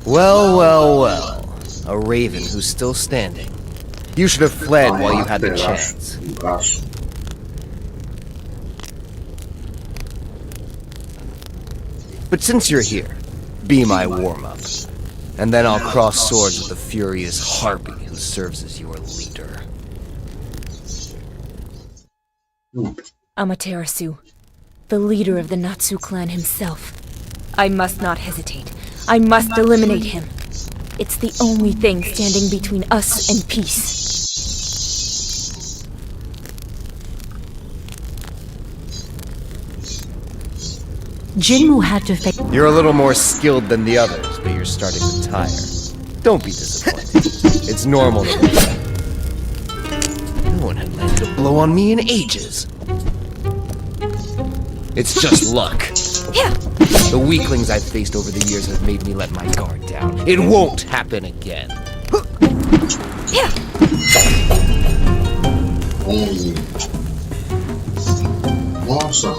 Well, well, well. A raven who's still standing. You should have fled while you had the chance. But since you're here, be my warm-up. And then I'll cross swords with the furious harpy who serves as your leader. Amaterasu, the leader of the Natsu clan himself. I must not hesitate. I must eliminate him. It's the only thing standing between us and peace. Jinmu had to face. You're a little more skilled than the others, but you're starting to tire. Don't be disappointed. It's normal to be. No one had landed a blow on me in ages. It's just luck. The weaklings I've faced over the years have made me let my guard down. It won't happen again. Nossa.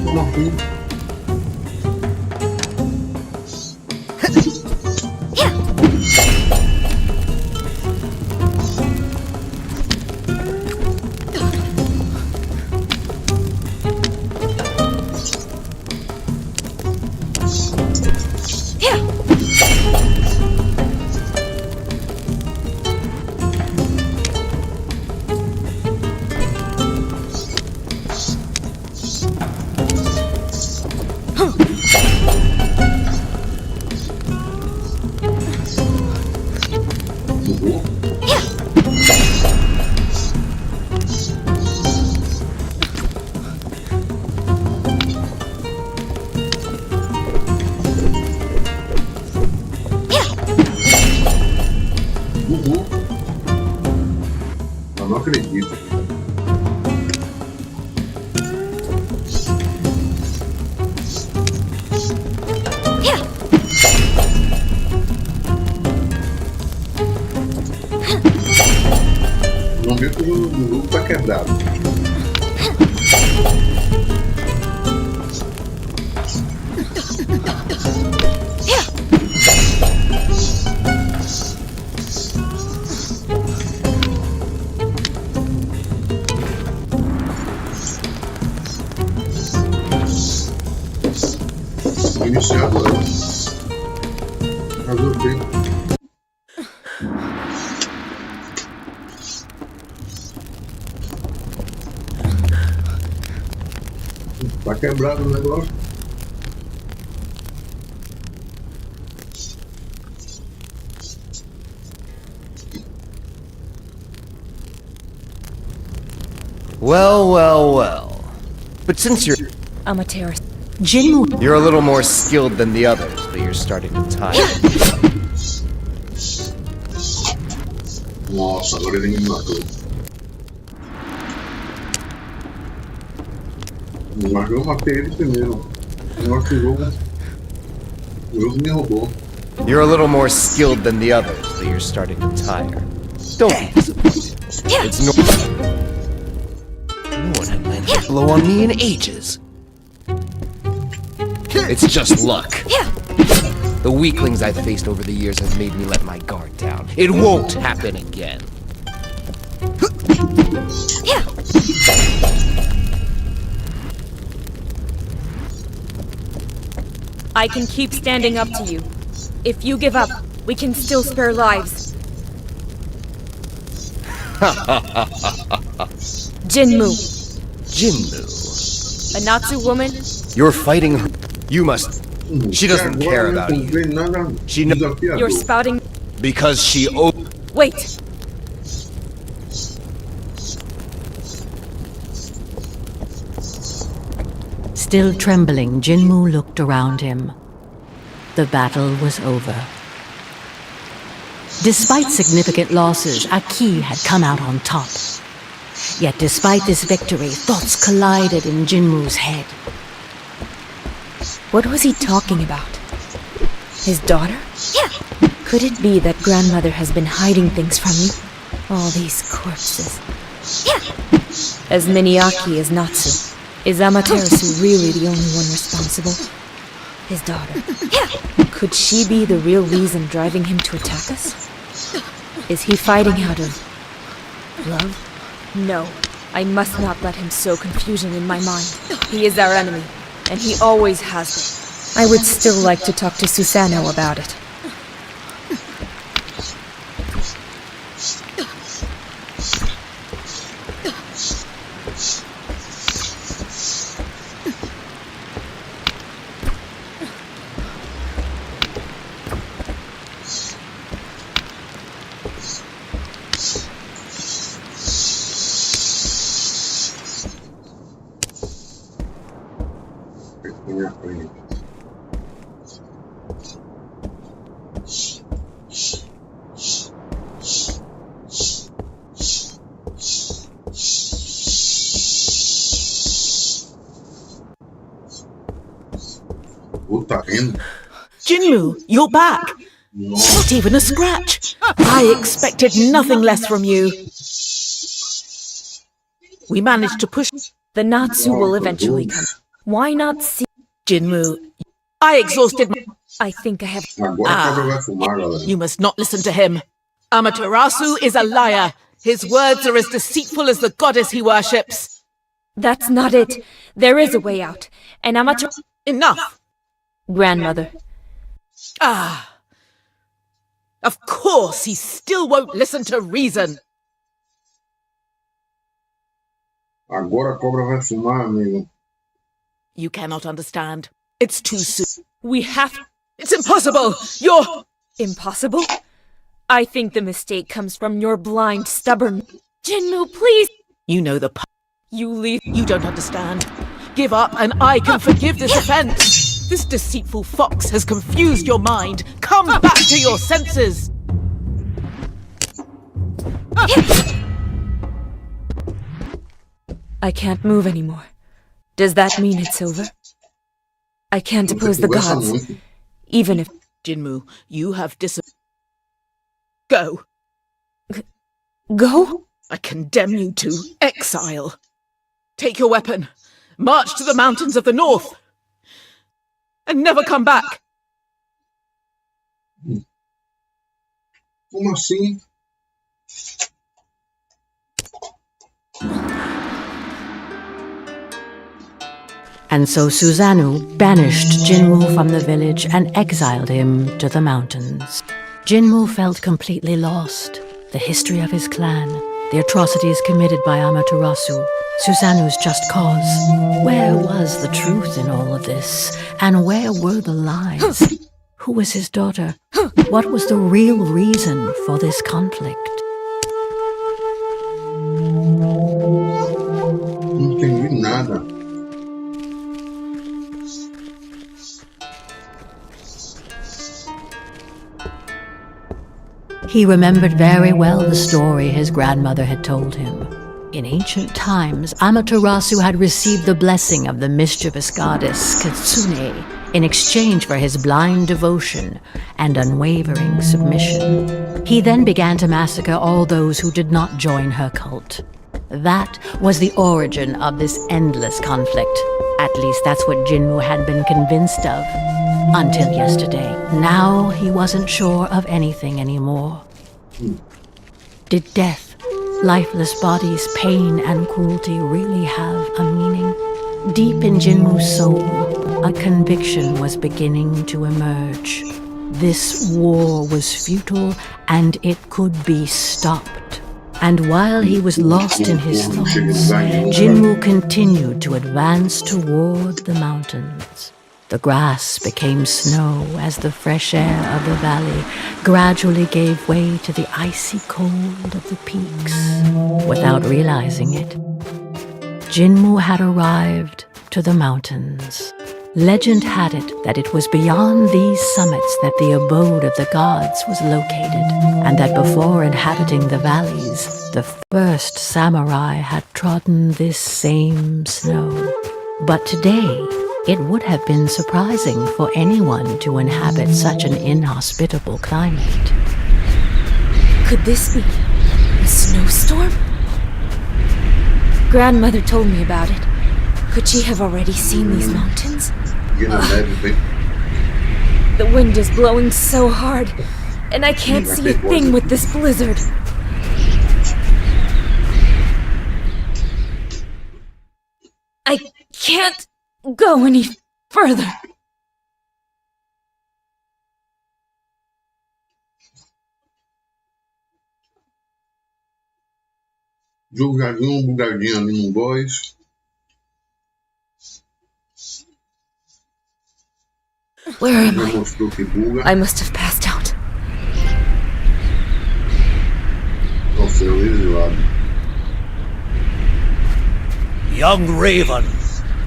Como assim? Eu não acredito. No momento o jogo tá quebrado. Iniciado agora. Fazer o quê? Tá quebrado o negócio. Well, well, well. But since you're... Amaterasu. Jinmu. You're a little more skilled than the others, but you're starting to tire. Nossa, agora ele me matou. Mas eu matei ele primeiro. Eu acho que o jogo me roubou. You're a little more skilled than the others, but you're starting to tire. Don't be disappointed. It's normal. No one had landed a blow on me in ages. It's just luck. The weaklings I've faced over the years have made me let my guard down. It won't happen again. I can keep standing up to you. If you give up, we can still spare lives. Jinmu, Jinmu. a Natsu woman. You're fighting her. You must. She doesn't care about you. She knows. You're spouting. Because she. Wait! Still trembling, Jinmu looked around him. The battle was over. Despite significant losses, Aki had come out on top. Yet despite this victory, thoughts collided in Jinmu's head. What was he talking about? His daughter? Could it be that grandmother has been hiding things from me? All these corpses. As many Aki as Natsu. Is Amaterasu really the only one responsible? His daughter. Could she be the real reason driving him to attack us? Is he fighting out of love? No, I must not let him sow confusion in my mind. He is our enemy. and he always has been. I would still like to talk to Susano about it. Minha frente. Tá vendo? Jinmu, you're back. Nossa, Not even a scratch. I expected nothing less from you. We managed to push The Natsu will eventually come. Why not see? Jinmu. I exhausted my... I think I have. agora a cobra vai fumar, galera. You must not listen to him. Amaterasu is a liar. His words are as deceitful as the goddess he worships. That's not it. There is a way out. And amateur. Enough. Grandmother. Ah. Of course, he still won't listen to reason. Agora a cobra vai fumar, amigo. You cannot understand. It's too soon. We have. It's impossible. You're... Impossible? I think the mistake comes from your blind, stubborn. Jinmu, please! You know the... You leave. You don't understand. Give up and I can forgive this offense. This deceitful fox has confused your mind. Come back to your senses. I can't move anymore. Does that mean it's over? I can't oppose the gods, even if... Jinmu, you have Go. Go? I condemn you to exile. Take your weapon. March to the mountains of the north. And never come back. Como assim? And so Susanoo banished Jinmu from the village and exiled him to the mountains. Jinmu felt completely lost. The history of his clan, the atrocities committed by Amaterasu, Susanoo's just cause. Where was the truth in all of this? And where were the lies? Who was his daughter? What was the real reason for this conflict? Não entendi nada. He remembered very well the story his grandmother had told him. In ancient times, Amaterasu had received the blessing of the mischievous goddess Kitsune in exchange for his blind devotion and unwavering submission. He then began to massacre all those who did not join her cult. That was the origin of this endless conflict. At least that's what Jinmu had been convinced of. Until yesterday. Now he wasn't sure of anything anymore. Did death, lifeless bodies, pain and cruelty really have a meaning? Deep in Jinmu's soul, a conviction was beginning to emerge. This war was futile and it could be stopped. And while he was lost in his thoughts, Jinmu continued to advance toward the mountains. The grass became snow as the fresh air of the valley gradually gave way to the icy cold of the peaks. Without realizing it, Jinmu had arrived to the mountains. Legend had it that it was beyond these summits that the abode of the gods was located, and that before inhabiting the valleys, the first samurai had trodden this same snow. But today, it would have been surprising for anyone to inhabit such an inhospitable climate. Could this be a snowstorm? Grandmother told me about it. Could she have already seen these mountains? E na neve bem. The wind is blowing so hard, and I can't see a thing with this blizzard. I can't go any further. Jogo já deu uma bugadinha ali no boss. Where am Já I? mostrou que buga. I must have passed out. Sofreu exilado. Young Raven,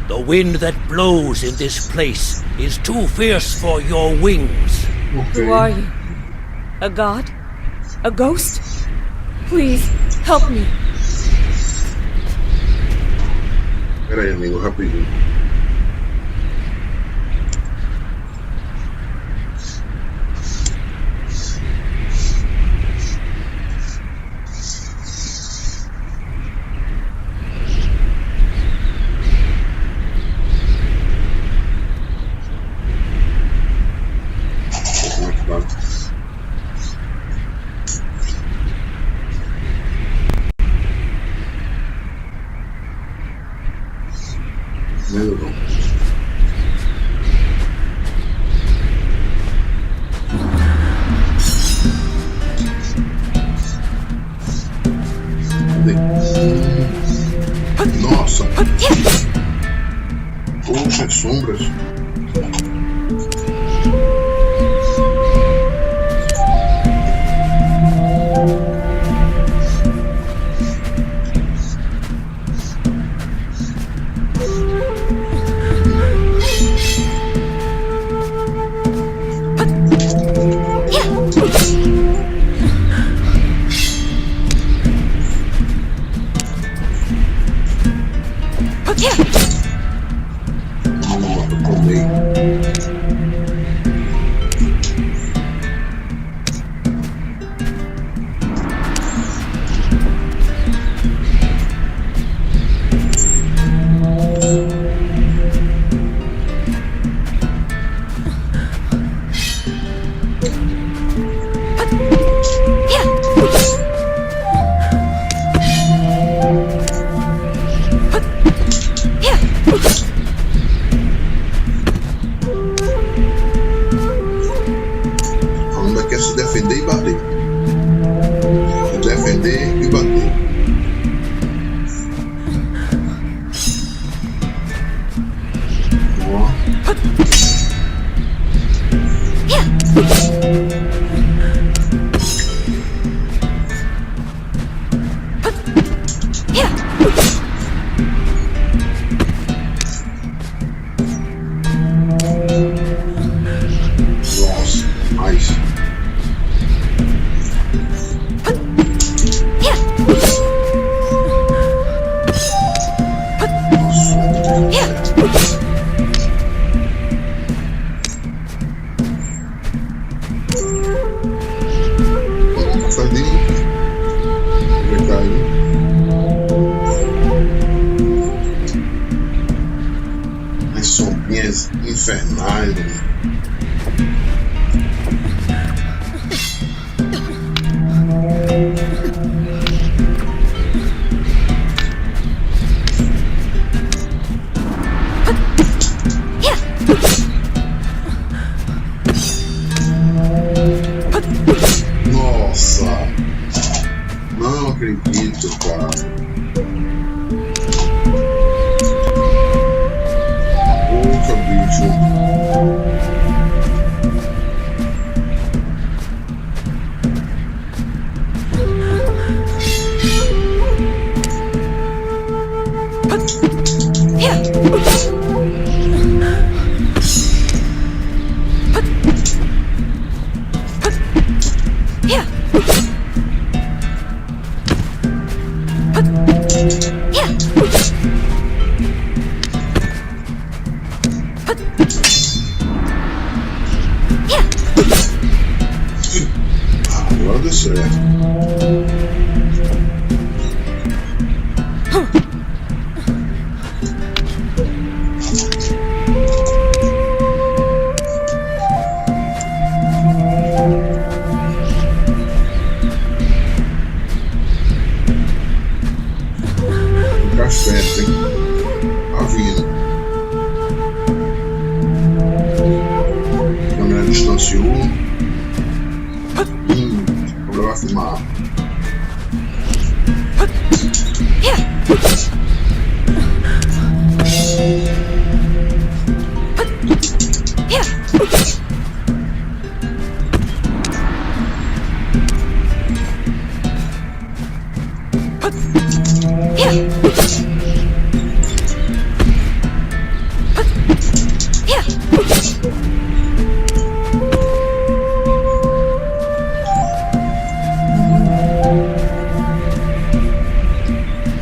the wind that blows in this place is too fierce for your wings. Ok. Who are you? A god? A ghost? Please, help me. Pera aí, amigo, rapidinho. Como é que tá? Melhorou. Cadê? Nossa! Poxa, sombras! Eu tomei. A onda quer se defender e bater. Se defender e bater. Ó. Nossa, mais. Passadinho. Aproveitar aí. As sombrinhas infernais, né? Nossa! Não acredito, cara. Poxa, bicho. Agora deu certo. Ficar esperto, hein? Tá vindo. faço uma arma.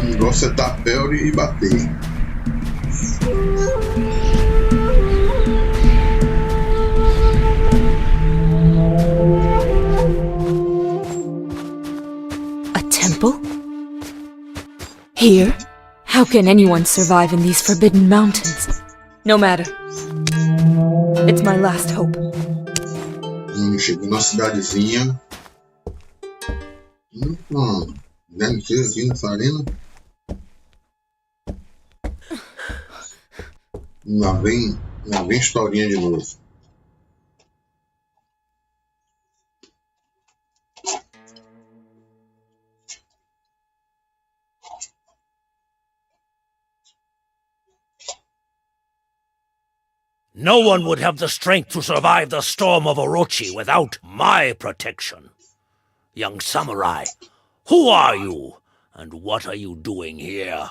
O negócio é dar pele e bater. A temple? Here? How can anyone survive in these forbidden mountains? No matter. It's my last hope. Cheguei numa cidadezinha. Deve ser aqui nessa arena. Lá vem historinha de novo. No one would have the strength to survive the storm of Orochi without my protection. Young samurai, who are you, and what are you doing here?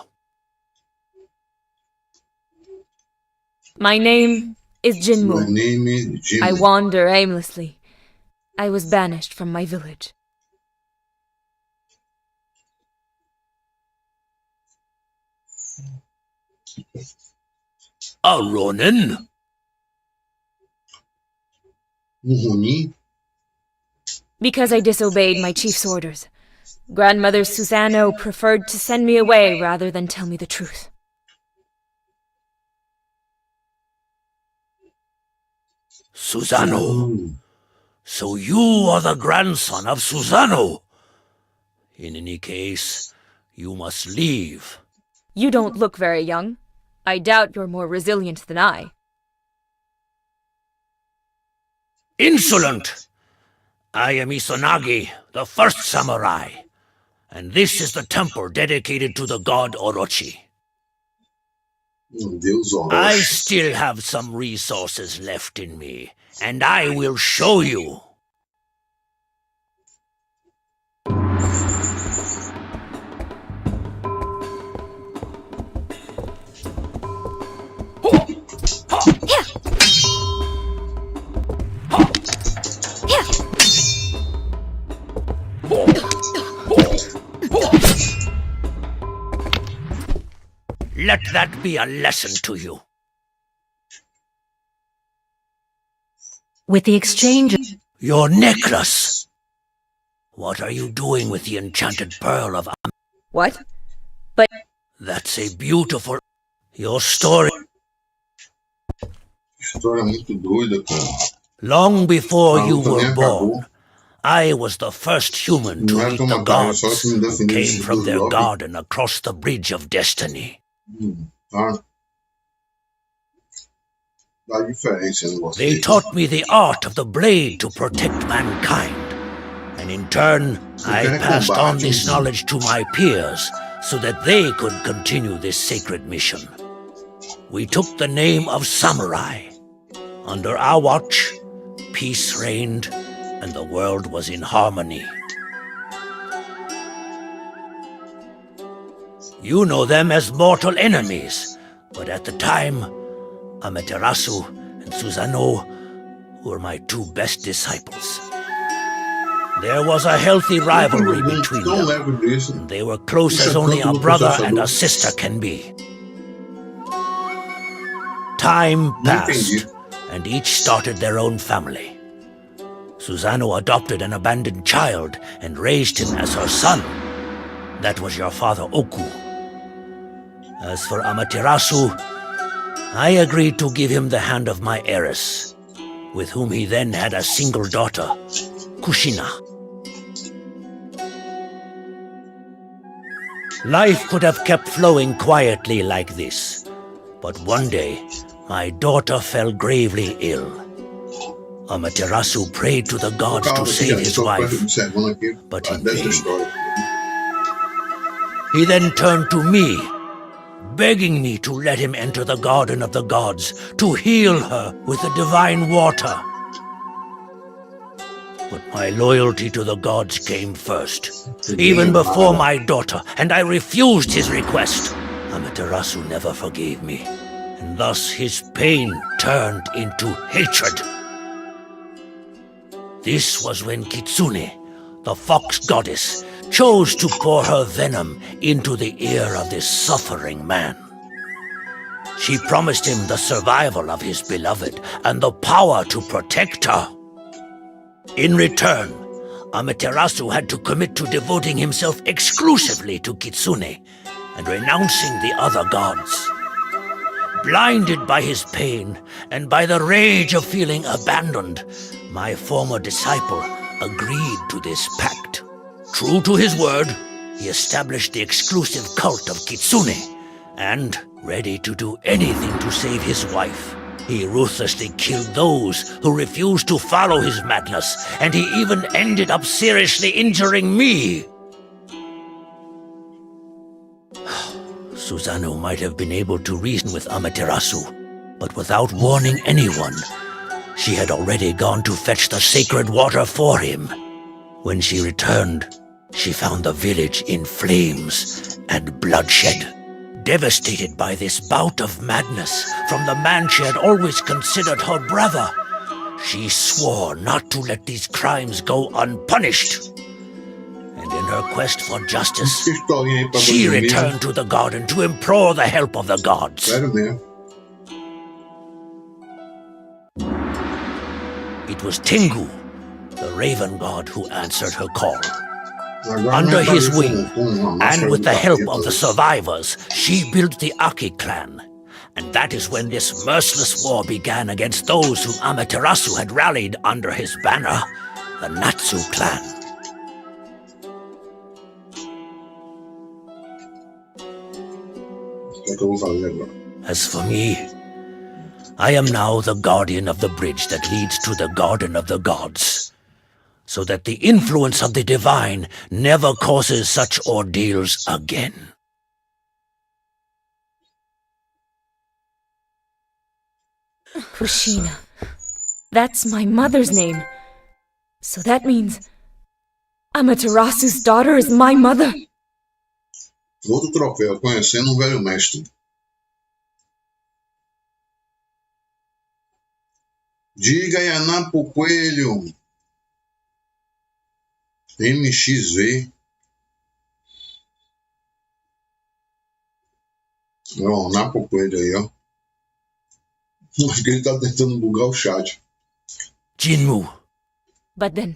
My name is My Jinmu. name is Jimmy. I wander aimlessly. I was banished from my village. A Ronin? Ronin? Because I disobeyed my chief's orders. Grandmother Susano preferred to send me away rather than tell me the truth. Susano. So you are the grandson of Susano. In any case, you must leave. You don't look very young. I doubt you're more resilient than I. Insolent! I am Izanagi, the first samurai, and this is the temple dedicated to the god Orochi. Deus I Orochi. still have some resources left in me, and I will show you. Let that be a lesson to you. With the exchange of Your necklace! What are you doing with the enchanted pearl of What? But That's a beautiful... Your story... História muito doida, cara. Long before Ah, you também were acabou. born, I was the first human to Não é meet tão the matéria, só gods que me who definiu came esse from their lobby. garden across the bridge of destiny. Tá? Dá diferença no negócio. They taught me the art of the blade to protect mankind. And in turn, I Okay, passed combate. on this knowledge to my peers so that they could continue this sacred mission. We took the name of samurai. Under our watch, peace reigned and the world was in harmony. You know them as mortal enemies, but at the time, Amaterasu and Susano were my two best disciples. There was a healthy rivalry between Não them. leve disso. They were close as only a brother and a sister can be. Time passed, and each started their own family. Susano adopted an abandoned child and raised him as her son. That was your father Oku. As for Amaterasu, I agreed to give him the hand of my heiress, with whom he then had a single daughter, Kushina. Life could have kept flowing quietly like this, but one day my daughter fell gravely ill. Amaterasu prayed to the gods to save his wife, but in vain. He then turned to me, begging me to let him enter the garden of the gods to heal her with the divine water. But my loyalty to the gods came first, even before my daughter, and I refused his request. Amaterasu never forgave me, and thus his pain turned into hatred. This was when Kitsune, the fox goddess, chose to pour her venom into the ear of this suffering man. She promised him the survival of his beloved and the power to protect her. In return, Amaterasu had to commit to devoting himself exclusively to Kitsune and renouncing the other gods. Blinded by his pain and by the rage of feeling abandoned, my former disciple agreed to this pact. True to his word, he established the exclusive cult of Kitsune, and, ready to do anything to save his wife, he ruthlessly killed those who refused to follow his madness, and he even ended up seriously injuring me. Susanoo might have been able to reason with Amaterasu, but without warning anyone, she had already gone to fetch the sacred water for him. When she returned, she found the village in flames and bloodshed. Devastated by this bout of madness from the man she had always considered her brother, she swore not to let these crimes go unpunished. And in her quest for justice, she returned to the garden to implore the help of the gods. It was Tengu, the raven god, who answered her call. Under his wing, and with the help of the survivors, she built the Aki clan. And that is when this merciless war began against those whom Amaterasu had rallied under his banner, the Natsu clan. As for me, I am now the guardian of the bridge that leads to the Garden of the Gods, so that the influence of the divine never causes such ordeals again. Kushina. That's my mother's name. So that means Amaterasu's daughter is my mother. Outro troféu, conhecendo um velho mestre. Diga Yaná pro coelho. MXV. Ó, Yaná pro coelho aí, ó. Acho que ele tá tentando bugar o chat. Jinmu. But then,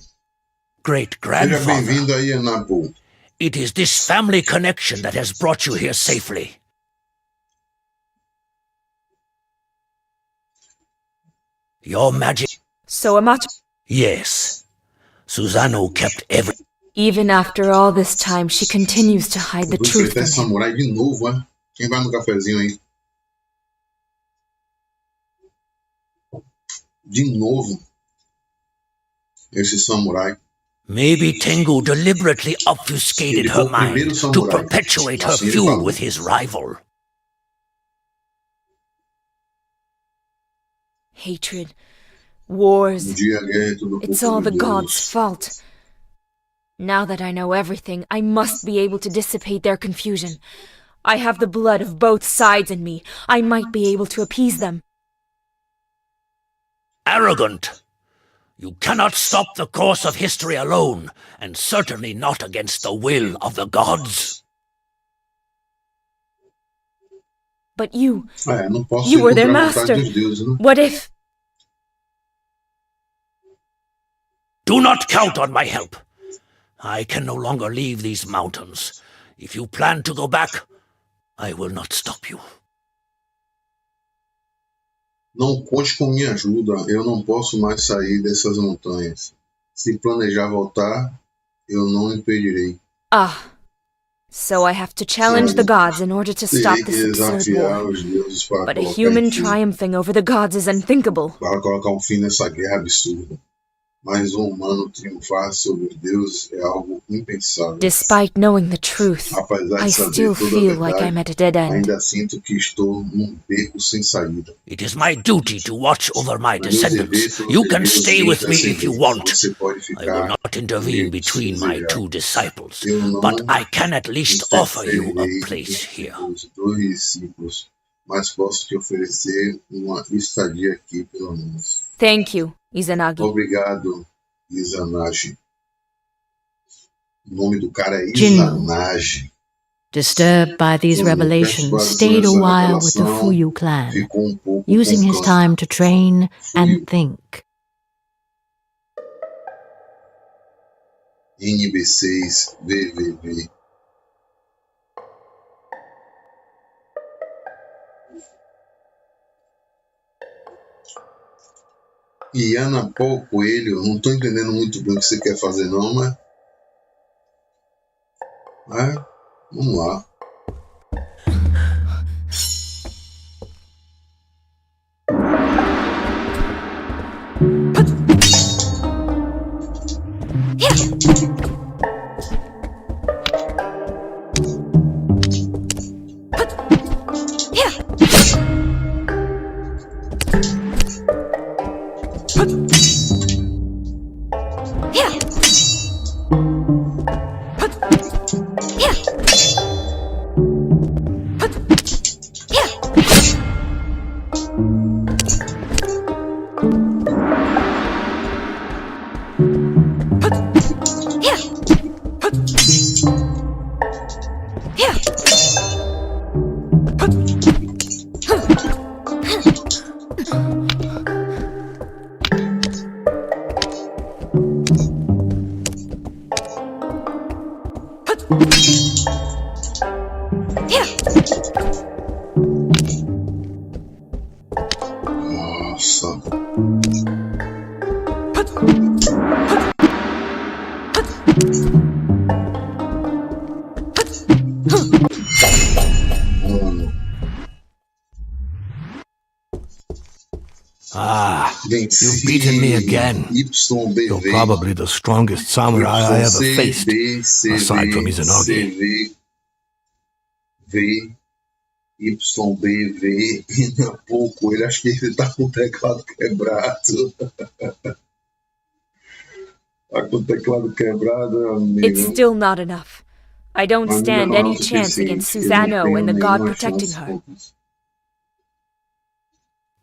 Great Seja grandfather. bem-vindo aí, Anapo. It is this family connection that has brought you here safely. Your magic... so Yes. Susanoo kept every... even after all this time, she continues to hide the Vou truth enfrentar esse from him. samurai de novo, hein? Quem vai no cafezinho aí? De novo. Esse samurai. Maybe Tengu deliberately obfuscated Ele her foi o primeiro mind to samurai. perpetuate her Assim ele feud falou. with his rival. Hatred, wars, Um dia a guerra é tudo it's culpa all de the gods' Deus. fault. Now that I know everything, I must be able to dissipate their confusion. I have the blood of both sides in me. I might be able to appease them. Arrogant! You cannot stop the course of history alone, and certainly not against the will of the gods. But you Não posso You ir were their contra a master. vontade dos deuses, né? What if... Do not count on my help. I can no longer leave these mountains. If you plan to go back, I will not stop you. Não conte com minha ajuda. Eu não posso mais sair dessas montanhas. Se planejar voltar, eu não impedirei. Ah, So I have to challenge the gods in order to stop Teria que this absurd desafiar war. os deuses para But a colocar human em fim, triumphing over the gods is unthinkable. para colocar um fim nessa guerra absurda. Mas um humano triunfar sobre os deuses é algo impensável. Despite knowing the truth, Apesar I de saber still toda a feel like verdade, I'm at a dead end. ainda sinto que estou num beco sem saída. It is my duty to watch over my Mas meu dever descendants. foi You can proteger os stay meus with me if you descendentes. want. Você pode I ficar will not intervene comigo se between my desejar. two disciples, Eu não but I can at least offer you a interferirei place entre here. os dois discípulos, mas posso te oferecer uma estadia aqui, pelo menos. Thank you, Izanagi. Obrigado, Izanagi. O nome do cara é Jinmu. Izanagi. Disturbed by these revelations, stayed a while with the Fuyu clan, Ficou pouco using his confuso. time to train and think. NB6 VVV. E Ana Paul Coelho, não estou entendendo muito bem o que você quer fazer não, mas vamos lá. Nossa. Ah, Venci you've beaten me again. YBV. You're probably the strongest samurai I ever faced, aside from Izanagi. V, YBV, e na pouco ele acho que ele tá com o teclado quebrado. Tá com o teclado quebrado, amigo. It's still not enough. I don't Mas stand não é o any chance suficiente, against ele não Susanoo tem and the god nenhuma protecting chance her. contra isso.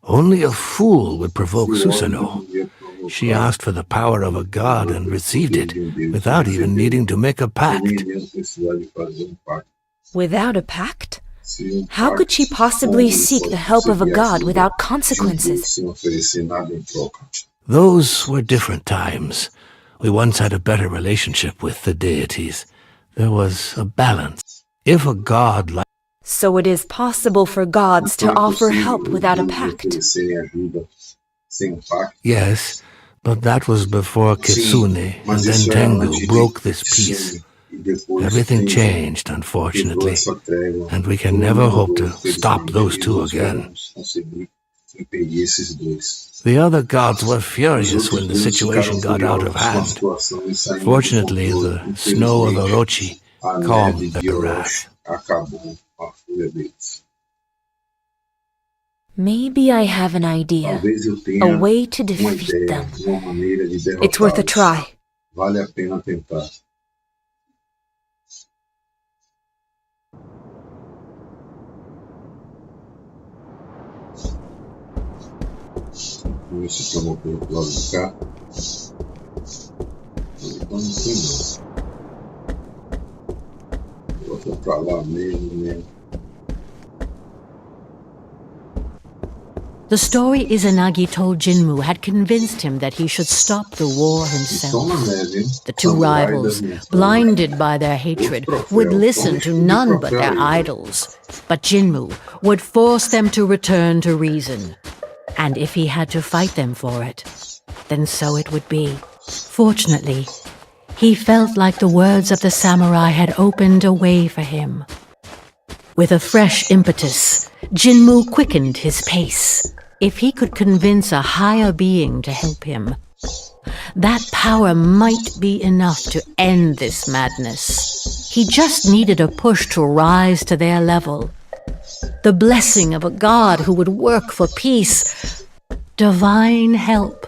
Only a fool would provoke Se o homem Susanoo. devia provocar, She asked for the power of a god and received it, without even needing to make a pact. ninguém ia precisar de fazer pacto. Without a pact? Se How could she pacto, possibly como seek ele the help of a conseguia god ajuda without consequences? sem oferecer nada em troca. Those were different times. We once had a better relationship with the deities. There was a balance. If a god like So it is possible for gods to Então é offer possível help without a os pact. oferecerem ajuda sem pacto. Yes, but that was before Kitsune Sim, and mas then isso era antes Tengu de broke this Kitsune, peace. e depois Everything Tengu changed, quebrou unfortunately, essa trégua. and we can Tudo never hope mudou, to stop infelizmente, those e two nós again. vamos conseguir impedir esses dois. The other gods were Os furious outros when the deuses situation ficaram got out of furiosos com a hand. situação e saíram do Fortunately, controle. the snow of Infelizmente, Orochi a calmed neve de their Orochi wrath. acabou com a fúria deles. Maybe I have an idea. Talvez eu tenha A way to uma defeat ideia, them. uma maneira de It's worth a derrotá-los. try. Vale a pena tentar. Vamos ver se tomou pelo lado de cá. Então não tem não. Bota pra lá mesmo, né? The story Izanagi told Jinmu had convinced him that he should stop the war himself. Estão na neve, hein? The two Samurai rivals, da minha blinded by their hatred, would listen to none but their idols. But Jinmu would force them to return to reason. And if he had to fight them for it, then so it would be. Fortunately, He felt like the words of the samurai had opened a way for him. With a fresh impetus, Jinmu quickened his pace. If he could convince a higher being to help him, that power might be enough to end this madness. He just needed a push to rise to their level. The blessing of a god who would work for peace. Divine help,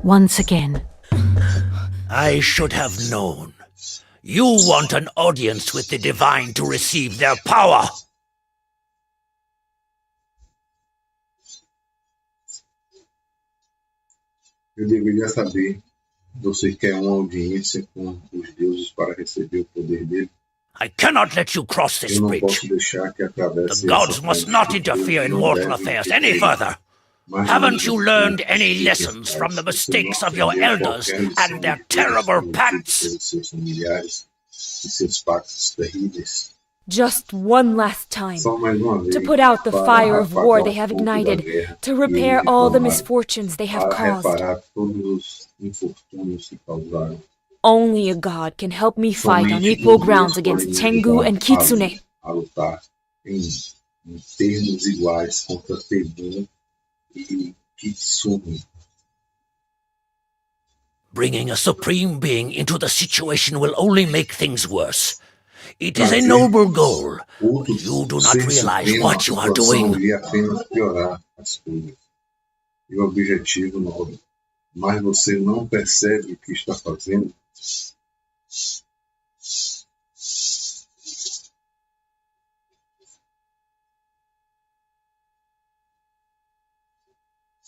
once again. I should have known. You want an audience with the divine to receive their power. Eu deveria saber. Você quer uma audiência com os deuses para receber o poder dele? I cannot let you cross this Eu não bridge. posso deixar que atravesse The gods essa must ponte. not interfere in Não mortal devem affairs interferir. any further. Mas Haven't you não learned devem any interferir. lessons from the mistakes of your Você não elders qualquer lição and their que terrible eles pacts? pelos seus familiares e seus pactos terríveis. Just one last time. Só mais uma vez, To put out the para fire of apagar war o they have fogo da ignited, guerra to que repair eles all the inflamaram, misfortunes they have para caused. reparar todos os infortúnios que causaram. Only a god can help me fight on Somente equal Deus grounds pode against me Tengu and ajudar Kitsune. a lutar em termos iguais contra Tengu e Kitsune. Bringing a supreme being into the situation will only make things worse. It is a noble goal. Outros You do not ser realize supremo, what you a are situação doing. iria apenas piorar as coisas. E o objetivo nobre. Mas você não percebe o que está fazendo?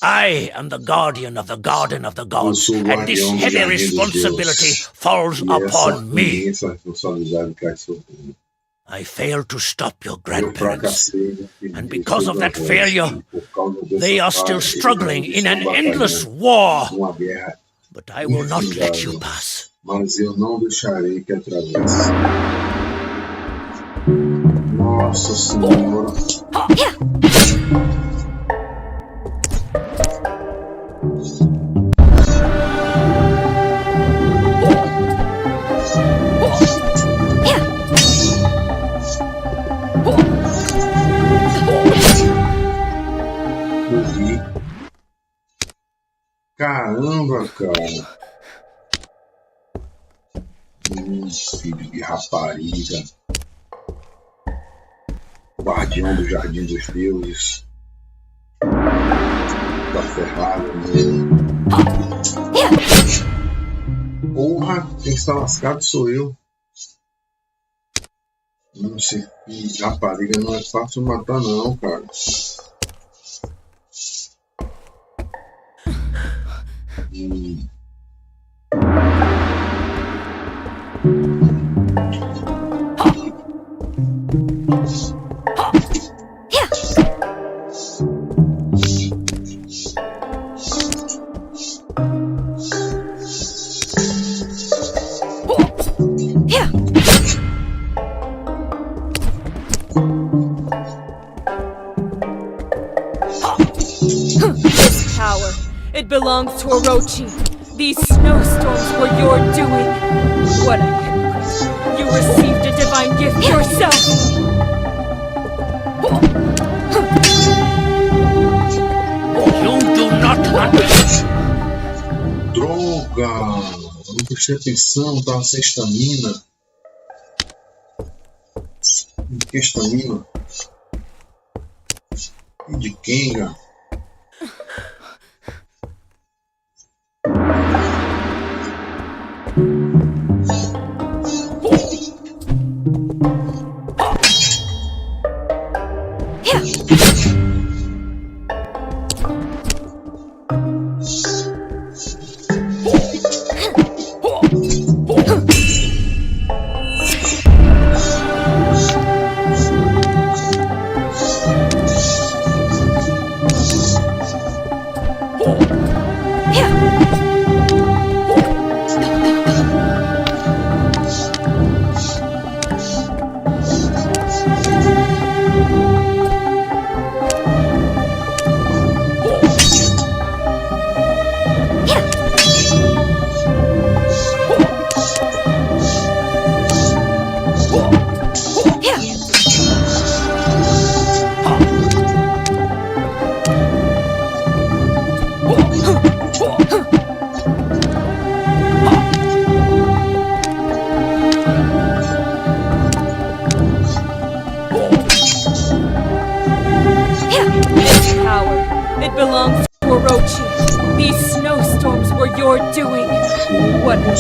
I am the guardian of the garden of the gods, Eu sou o and this guardião do heavy jardim dos responsibility deuses. falls E essa upon me. imensa responsabilidade cai sobre mim. I failed to stop your Eu grandparents, fracassei no que and diz because of seus that avós, failure, e por causa dessa they are falha, still eles struggling in an estão endless batalhando war. uma guerra, But I will not let you pass. mas eu não deixarei que atravesse. Nossa Senhora! Morri. Caramba, cara! Filho de rapariga! Guardião do Jardim dos Deuses. Tá ferrado mesmo. Porra, quem está lascado sou eu. Não sei, rapariga não é fácil matar não, cara. This power, it belongs to Orochi. These snowstorms were your doing. What a hypocrite. You received a divine gift yourself. You do not understand. Droga! Eu não prestei atenção, tava sem estamina. Que estamina? E de Kenga?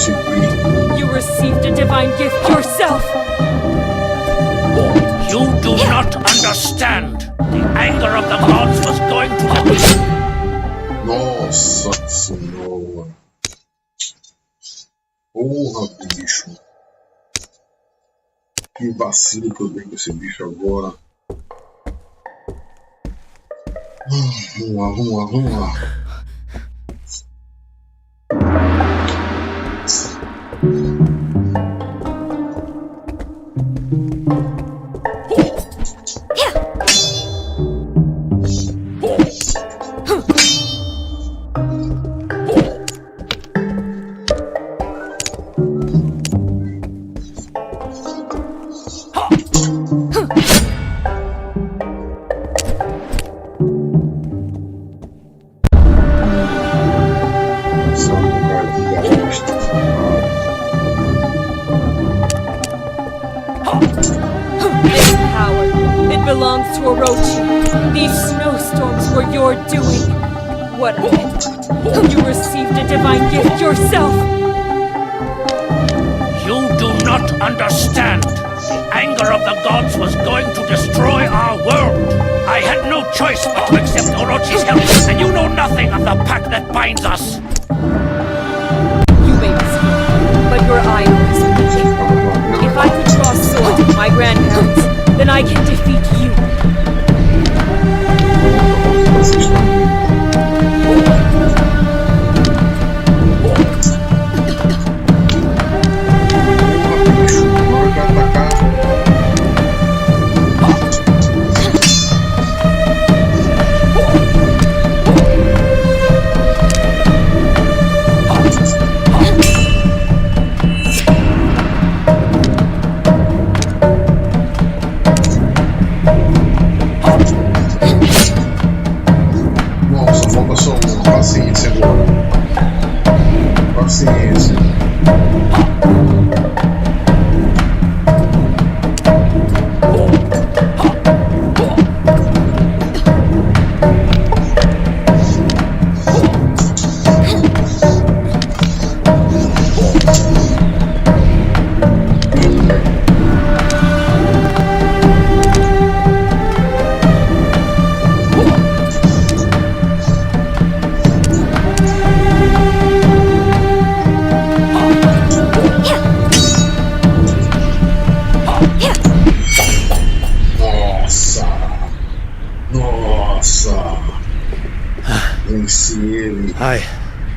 consegui. You received a divine gift yourself! You do not understand. The anger of the gods was going to Nossa senhora. Porra, bicho. Que vacilo que eu dei com esse bicho agora. Vamos lá.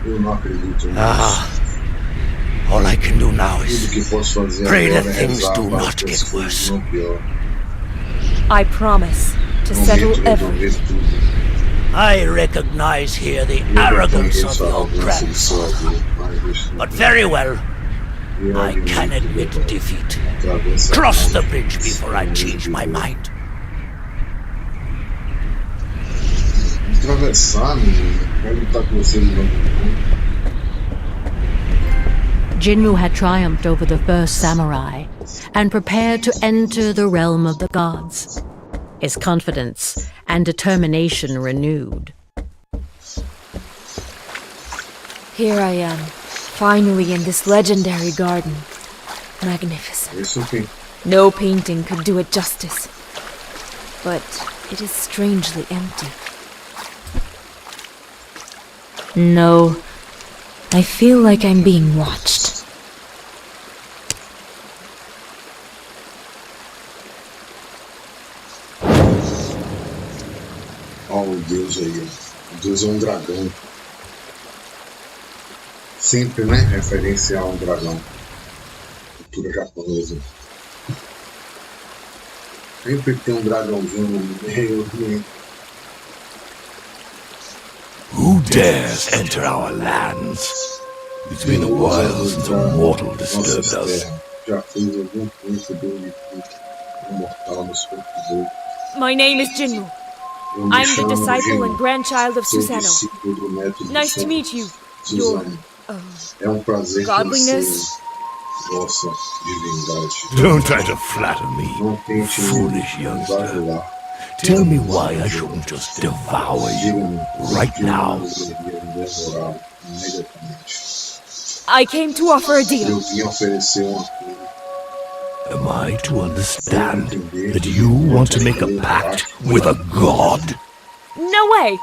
Eu não acredito nisso. All I can do now is Tudo que posso fazer pray agora that é things rezar do para not que as get coisas worse. não piorem. I promise to settle Prometo everything. resolver tudo. I recognize here the Eu arrogance reconheço of a your arrogância de sua grandfather. vida, mas isso But very well, eu I can admito admit que defeat. atravessa a Cross the alma, bridge before I change my viver. mind. Atravessar, menino. Quero lutar com você de novo. Jinmu had triumphed over the first samurai and prepared to enter the realm of the gods, his confidence and determination renewed. Here I am, finally in this legendary garden. Magnificent. Isso aqui. No painting could do it justice. But it is strangely empty. No, I feel like I'm being watched. Ó, o Deus aí, ó. O Deus é um dragão. Sempre, né? Referência a um dragão. Cultura japonesa. Sempre tem um dragãozinho no meio, né? Who dares enter our lands? It's been a while since a mortal disturbed us. Já fez algum tempo de um mortal nos corpos. My name is Jinmu. I'm the disciple and grandchild of Susanoo. Nice to meet you. Your É um prazer godliness. Nossa divindade. Don't try to flatter me, Não tente foolish me youngster. bajular. Tell me why I shouldn't just devour you right now. I came to offer a Eu deal. vim oferecer uma coisa. Am I to understand that you want to make a pact with a god? No way!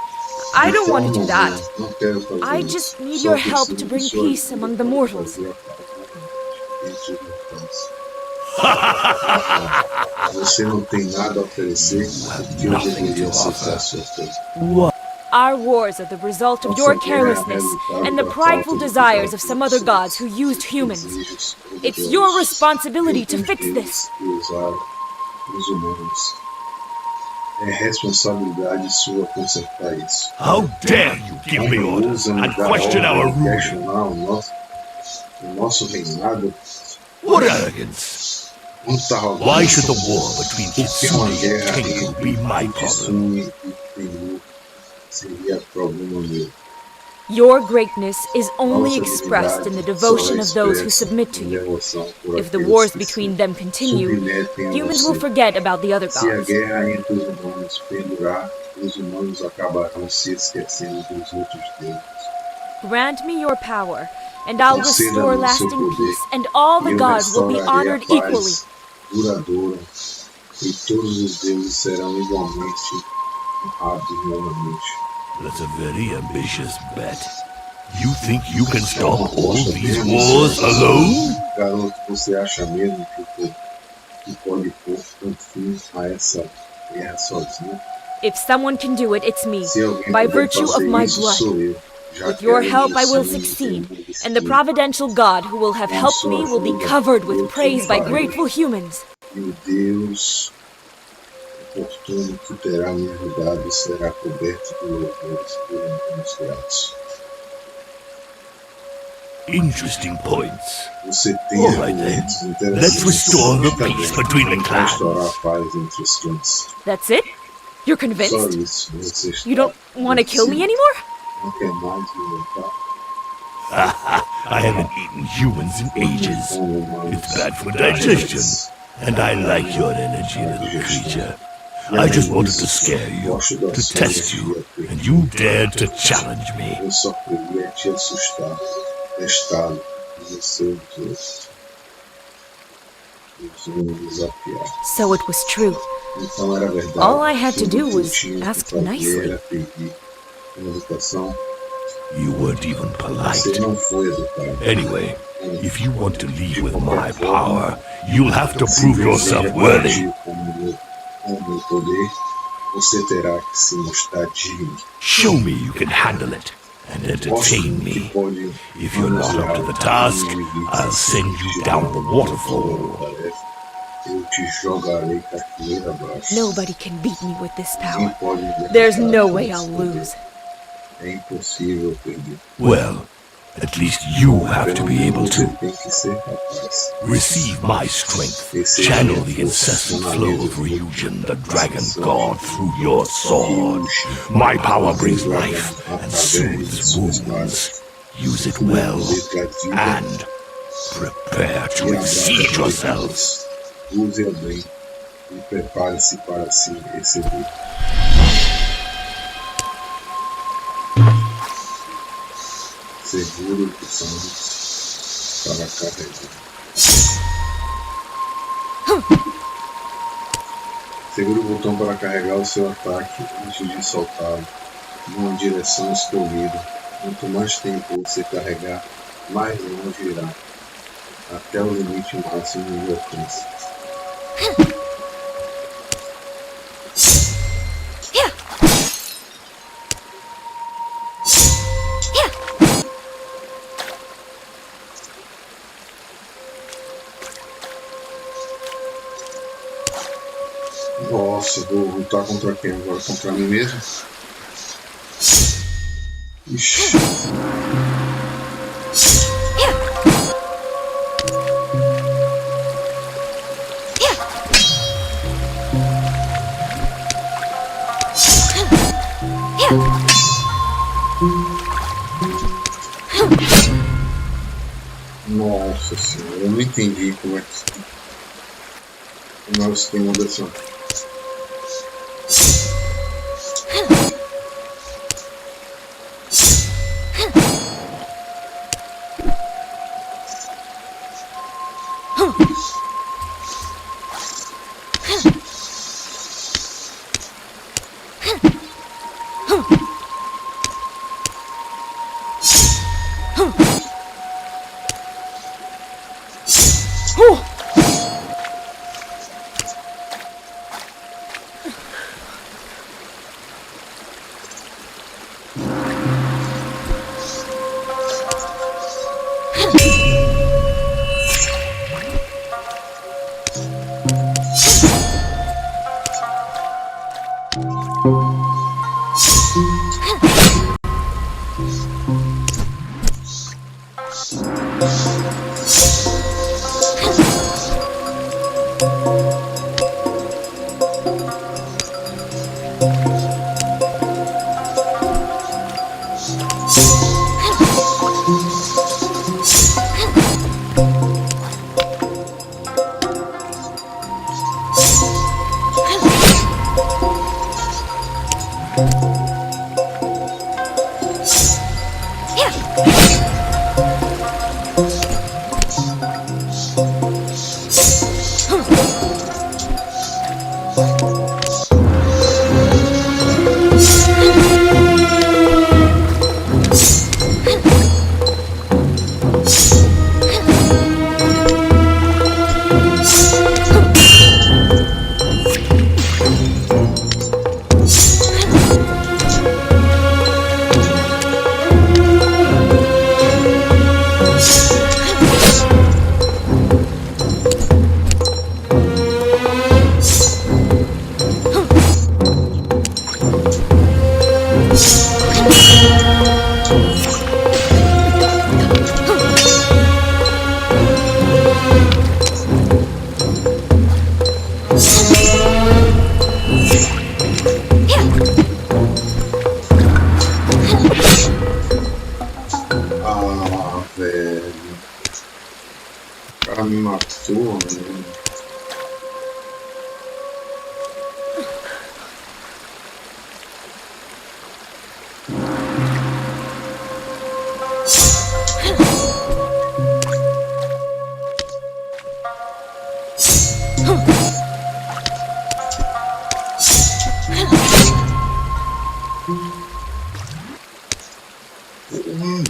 I don't want to do that. Não quero fazer I isso. just need Só your help preciso to de bring sua peace ajuda among the para mortals. fazer a paz entre os mortais. Você não tem nada a oferecer, porque eu deveria aceitar sua oferta. Our wars are the result of your carelessness and the prideful desires of some other gods who used humans. It's your responsibility to fix this. Usar os humanos. É responsabilidade sua consertar isso. How dare you give me orders and question our ruler? Questionar o nosso reinado. What arrogance! Muita arrogância. Why should the war between Porque uma Kitsune guerra and Tengu be my entre problem? Kitsune e Tengu seria problema meu. Your greatness is only Nossa expressed in the divindade devotion só of those who expressa submit to em you. devoção por If the aqueles wars que between se them continue, submetem a humans você. will forget about the other Se a gods. guerra entre os humanos perdurar, os humanos acabarão se esquecendo dos outros deuses. Grant me your power, and I'll restore Conceda-me o seu lasting poder, peace, and all e the eu gods will be restaurarei honored a paz equally. duradoura, e todos os deuses serão igualmente honrados novamente. That's a very ambitious bet. You think you can stop all these wars alone? Garoto, você acha mesmo que pode pôr um fim a essa guerra sozinho? If someone can do it, it's me, Se alguém by puder virtue of fazer my isso, blood. sou eu. Já With your que help, I will sangue succeed, tem um and the providential God who will have helped me will be covered with praise by grateful humans. E o Deus oportuno que terá me ajudado será coberto de louvores por humanos gratos. Interesting points. Você tem All right, then. argumentos interessantes. Let's restore the Está peace bem. between the clans. Restaurar a paz entre os clãs. That's it? You're Só convinced? isso. Você está You don't want to kill me vencido. anymore? Não quer mais me matar? I haven't eaten humans in ages. It's bad for digestion. And I like your energy, little creature. I just wanted to scare you, to test you, and you dared to challenge me. Eu só queria te assustar, testá-lo, e você usou me desafiar. So it was true. Então era verdade. All I had to Tudo do que eu was tinha que ask fazer nicely. era pedir uma educação. You weren't even Você polite. não foi educado. Anyway, if you want to leave with my power, you'll have to prove yourself worthy. Com o meu poder, você terá que se mostrar digno. Show me you can handle it and entertain me. If you're not up to the task, I'll send you down the waterfall. Eu te jogarei cachoeira abaixo. Nobody can beat me with this Ninguém power. pode me There's derrotar no com way esse I'll poder. lose. É impossível perder. Well, at least you have to be able Você to. tem que ser capaz. Receive my strength. Channel the incessant flow of Ryujin, the dragon god, through your sword. My power brings life and soothes wounds. Use it well and prepare to exceed yourself. Use-a bem e prepare-se para se receber. Segure o botão para carregar. Segure o botão para carregar o seu ataque antes de soltá-lo numa direção escolhida. Quanto mais tempo você carregar, mais longe irá, até o limite máximo de alcance. Nossa, vou lutar contra quem agora? Contra mim mesmo? Ixi. Nossa senhora, eu não entendi como é o esquema dessa.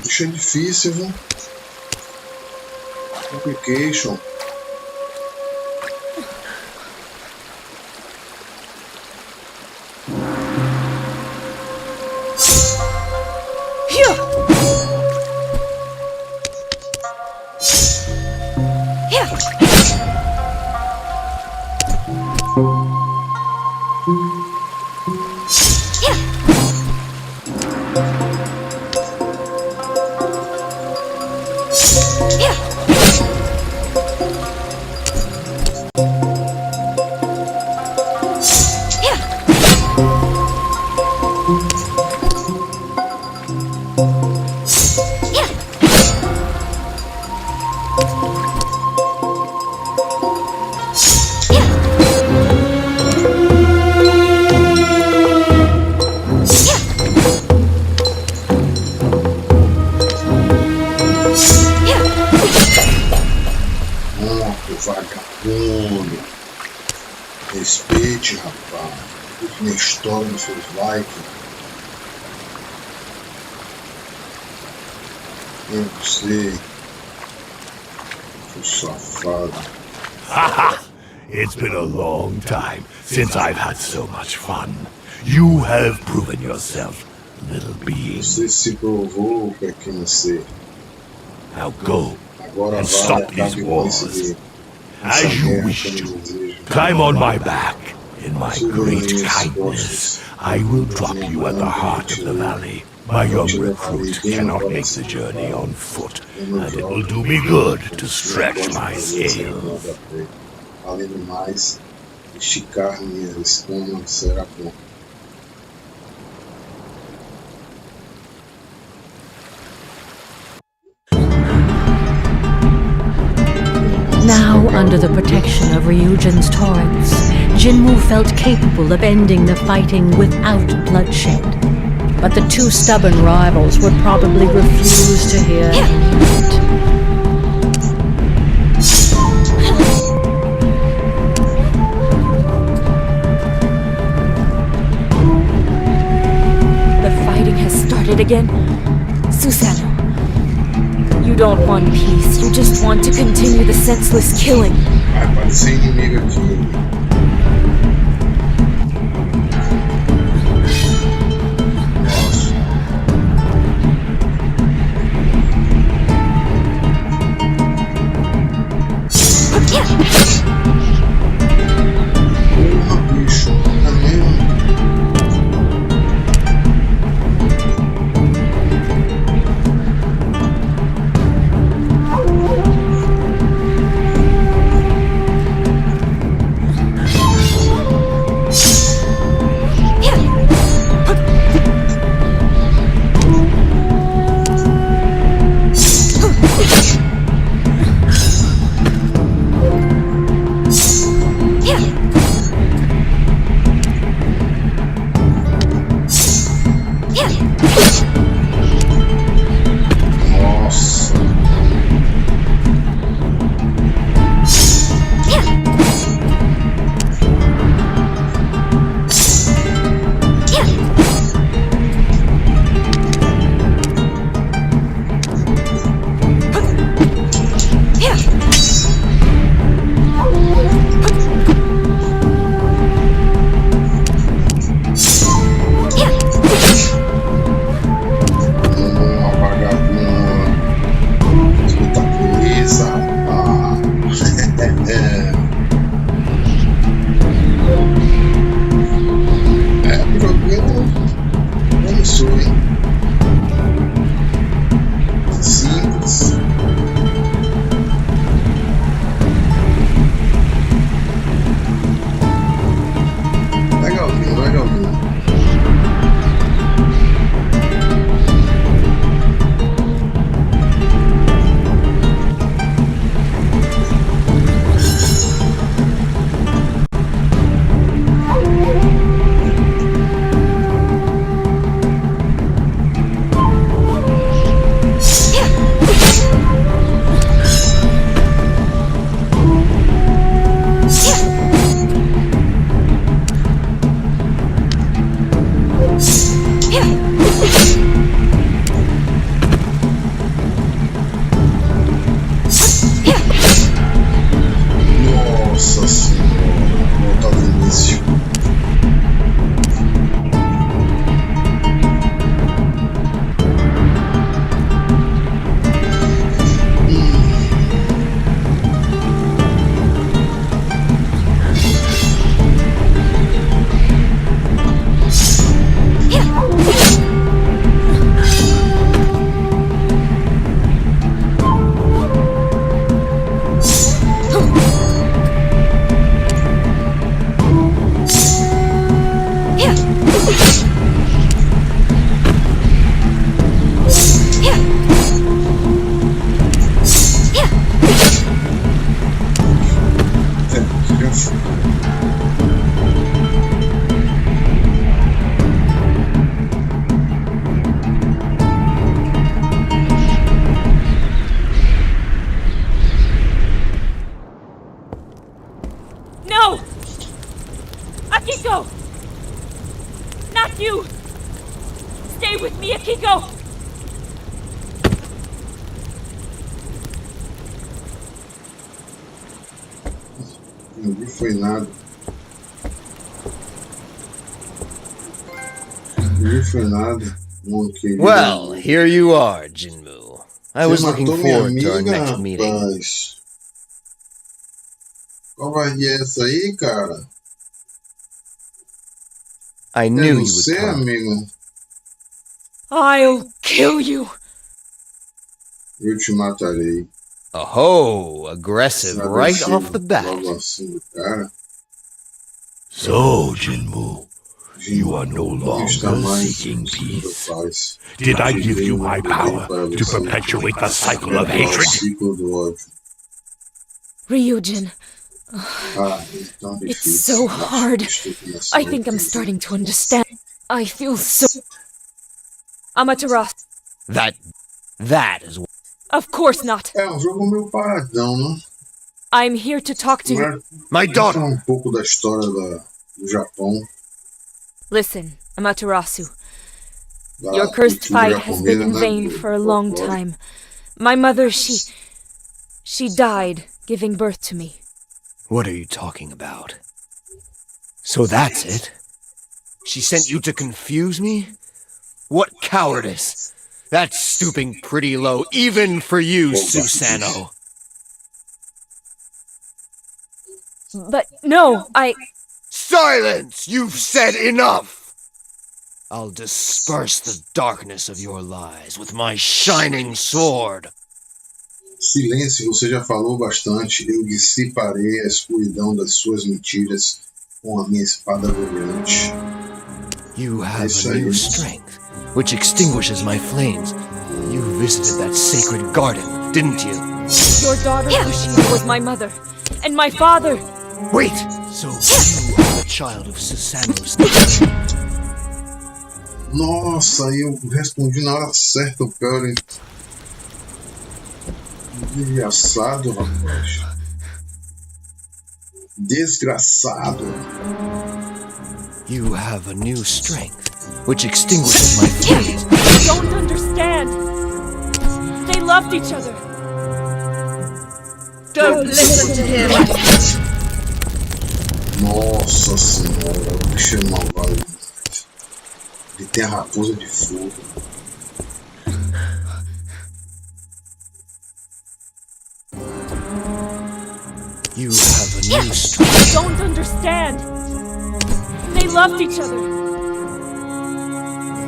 Bicho é difícil, viu? Complication. Vagabundo. Respeite, rapaz. Curte minha história no Soulslike. Eu sei. Seu safado. Haha! It's been a long time since I've had so much fun. You have proven yourself, little being. Você se provou, pequeno ser. Now go Agora and vai, stop acabe these com esse wars. de- As essa you guerra wish que eu to. não desejo. Climb on my back. In my Suba great nas minhas kindness, costas. I will drop you at the heart of the valley. My young recruit cannot make the journey on foot, and it will do me good to stretch my scales. Além do mais, esticar minha espuma será bom. Now, under the protection of Ryujin's torrents, Jinwoo felt capable of ending the fighting without bloodshed. But the two stubborn rivals would probably refuse to hear it. The fighting has started again. Susanoo, You don't want peace, you just want to continue the senseless killing. Vai aparecer inimigo aqui. Não vi foi nada. Não vi foi nada. Well, here you are, Jinmu. I was looking forward to our next meeting. Qual vai ser essa aí, cara? I knew you would come. Amigo. I'll kill you. Eu te matarei. Oh, aggressive right off the bat. So, Jinmu, you are no longer seeking peace. Did I give you my power to perpetuate the cycle of hatred? Ryujin, it's so hard. I think I'm starting to understand. I feel so... Amaterasu. That is... Of course not. Jogo meio paradão, né? I'm here to talk to you. My daughter. Pouco da história do Japão. Listen, Amaterasu. Your cursed fight has been in vain for a long time. My mother, she died giving birth to me. What are you talking about? So that's it? She sent you to confuse me? What cowardice! That's stooping pretty low, even for you, Susano. But no, Silence! You've said enough! I'll disperse the darkness of your lies with my shining sword. Silêncio, você já falou bastante. Eu dissiparei a escuridão das suas mentiras com a minha espada brilhante. You have a new strength, which extinguishes my flames. You visited that sacred garden, didn't you? Your daughter Kushina was my mother, and my father. Wait! So you are the child of Susano's. Nossa, eu respondi na hora certa, o pior, hein? Desgraçado, rapaz. Desgraçado. You have a new strength, which extinguishes my flames. You don't understand. They loved each other. Don't listen to him. Nossa senhora, o bicho é malvado. Ele tem a raposa de fogo. You have a new strength. You don't understand. They loved each other.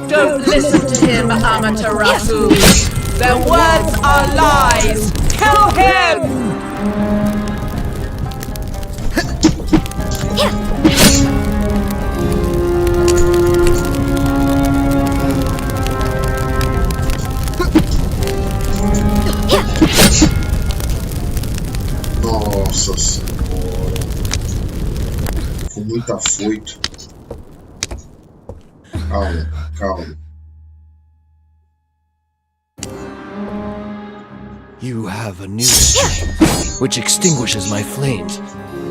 Don't listen to him, Amaterasu. Their words are lies. Kill him! Nossa senhora. Com muito afoito. Calma, calma. You have a new strength, which extinguishes my flames.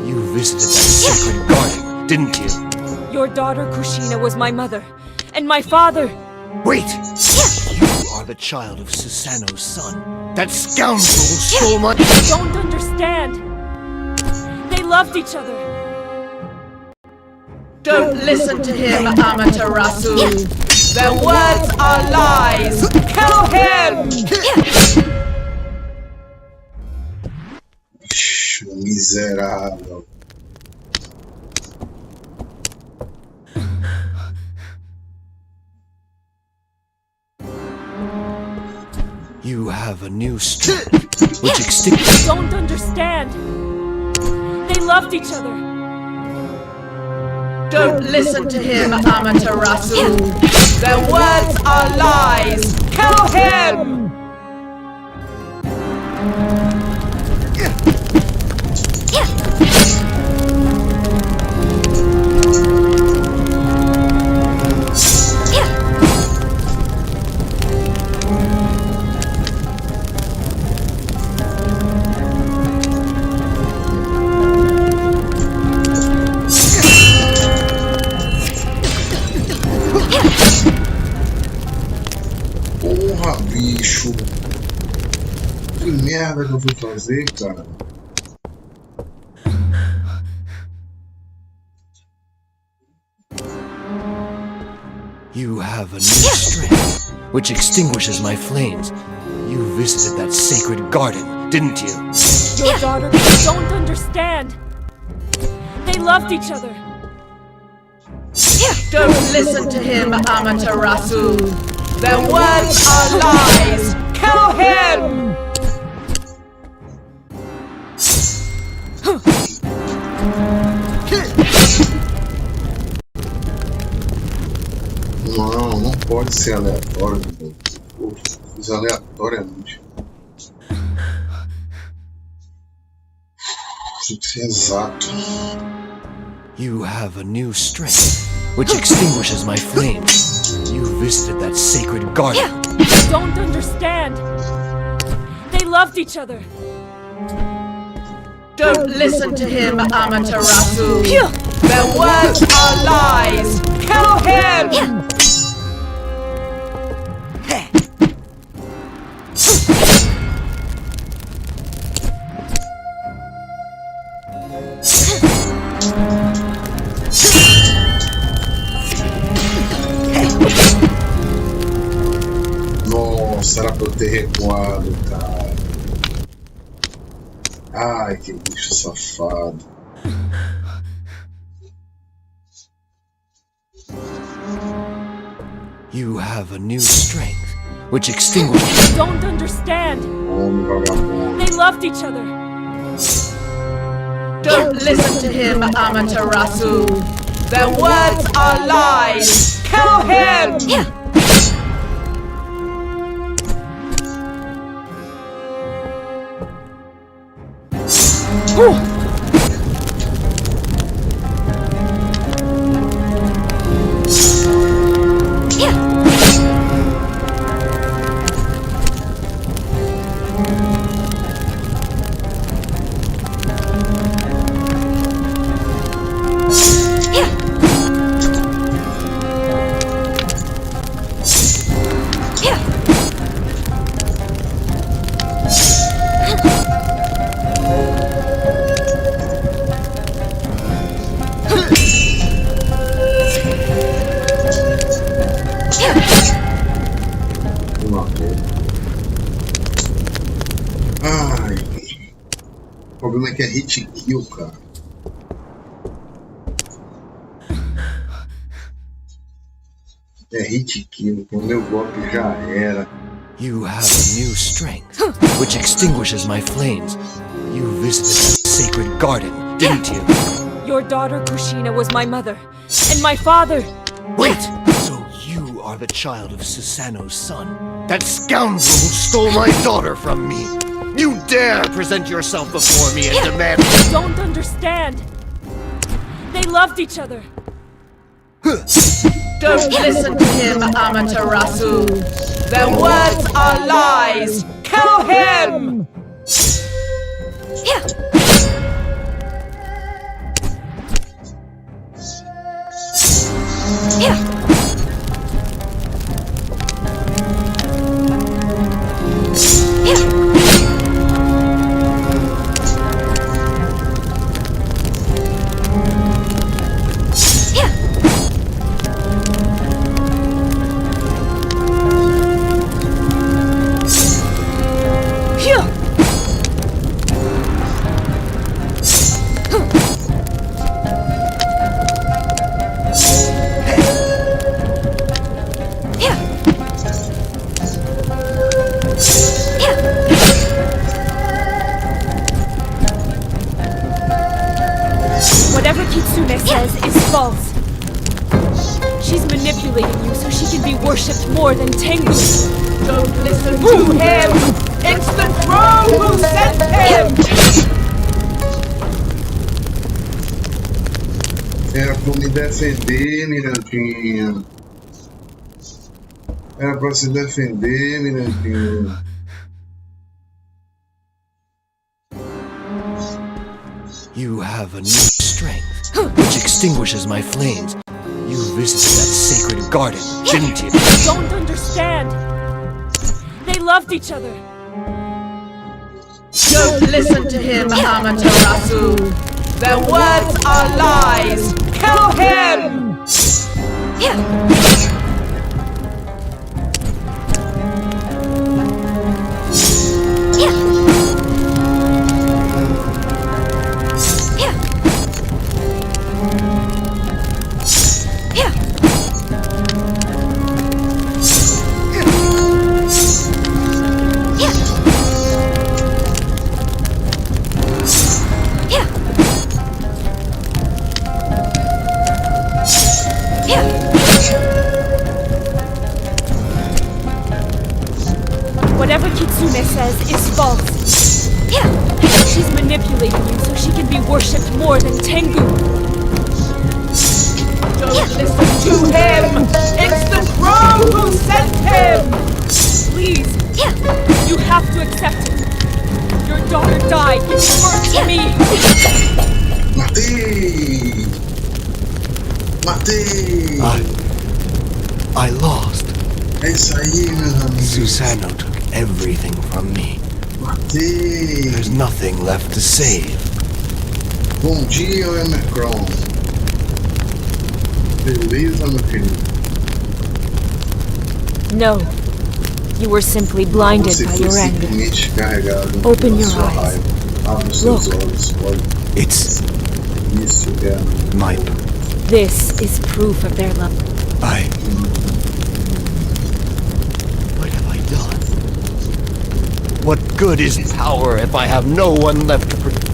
You visited that sacred garden, didn't you? Your daughter Kushina was my mother, and my father. Wait! You are the child of Susano's son. That scoundrel stole my— You don't understand. They loved each other. Don't listen to him, Amaterasu. Their words are lies. Kill him! Miserável. You have a new strength, which extinguishes— You don't understand. They loved each other. Don't listen to him, Amaterasu. Their words are lies. Kill him! Porra, bicho. Que merda que eu fui fazer, cara. You have a new strength, which extinguishes my flames. You visited that sacred garden, didn't you? Your daughter don't understand. They loved each other. Don't listen to him, Amaterasu. Their words are lies. Kill him! Não, não pode ser aleatório. Pô, fiz aleatoriamente. Tem que ser exato. You have a new strength, which extinguishes my flames. You visited that sacred garden. You don't understand. They loved each other. Don't listen to him, Amaterasu. Their words are lies. Kill him! Nossa, era pra eu ter recuado, cara. Ai, que bicho safado. You have a new strength, which extinguishes. I don't understand. Homem vagabundo. They loved each other. Don't listen to him, Amaterasu. Their words are lies. Kill him! Ai, o problema é que é hit kill, cara. É hit kill, o meu golpe já era. You have a new strength, which extinguishes my flames. You visited that sacred garden, didn't you? Your daughter Kushina was my mother, and my father. Wait! So you are the child of Susanoo's son? That scoundrel who stole my daughter from me! You dare present yourself before me and demand— I don't understand. They loved each other. Don't listen to him, Amaterasu. Their words are lies. Kill him! Whatever Kitsune says is false. She's manipulating you so she can be worshipped more than Tengu. Don't listen to him. It's the throne who sent him. Era pra me defender, Mirandinha. Era pra se defender, Mirandinha. You have a new strength, which extinguishes my flames. You visited that sacred garden, didn't you? I don't understand. They loved each other. Don't listen to him, Amaterasu. Their words are lies. Kill him! Whatever Kitsune says is false. She's manipulating you so she can be worshipped more than Tengu. Don't listen to him. It's the throne who sent him. Please, you have to accept it. Your daughter died giving birth to me. Matei! I lost. É isso aí, meus amigos. Susanoo took everything from me. Matei! There's nothing left to save. Bom dia, Emercron. Beleza, meu querido? No. You were simply blinded Você by foi your anger. simplesmente carregado Open pela your sua eyes. raiva. Abra os seus Look. olhos, pode. It's Isso é my... This is proof of their love. What have I done? What good is power if I have no one left to protect?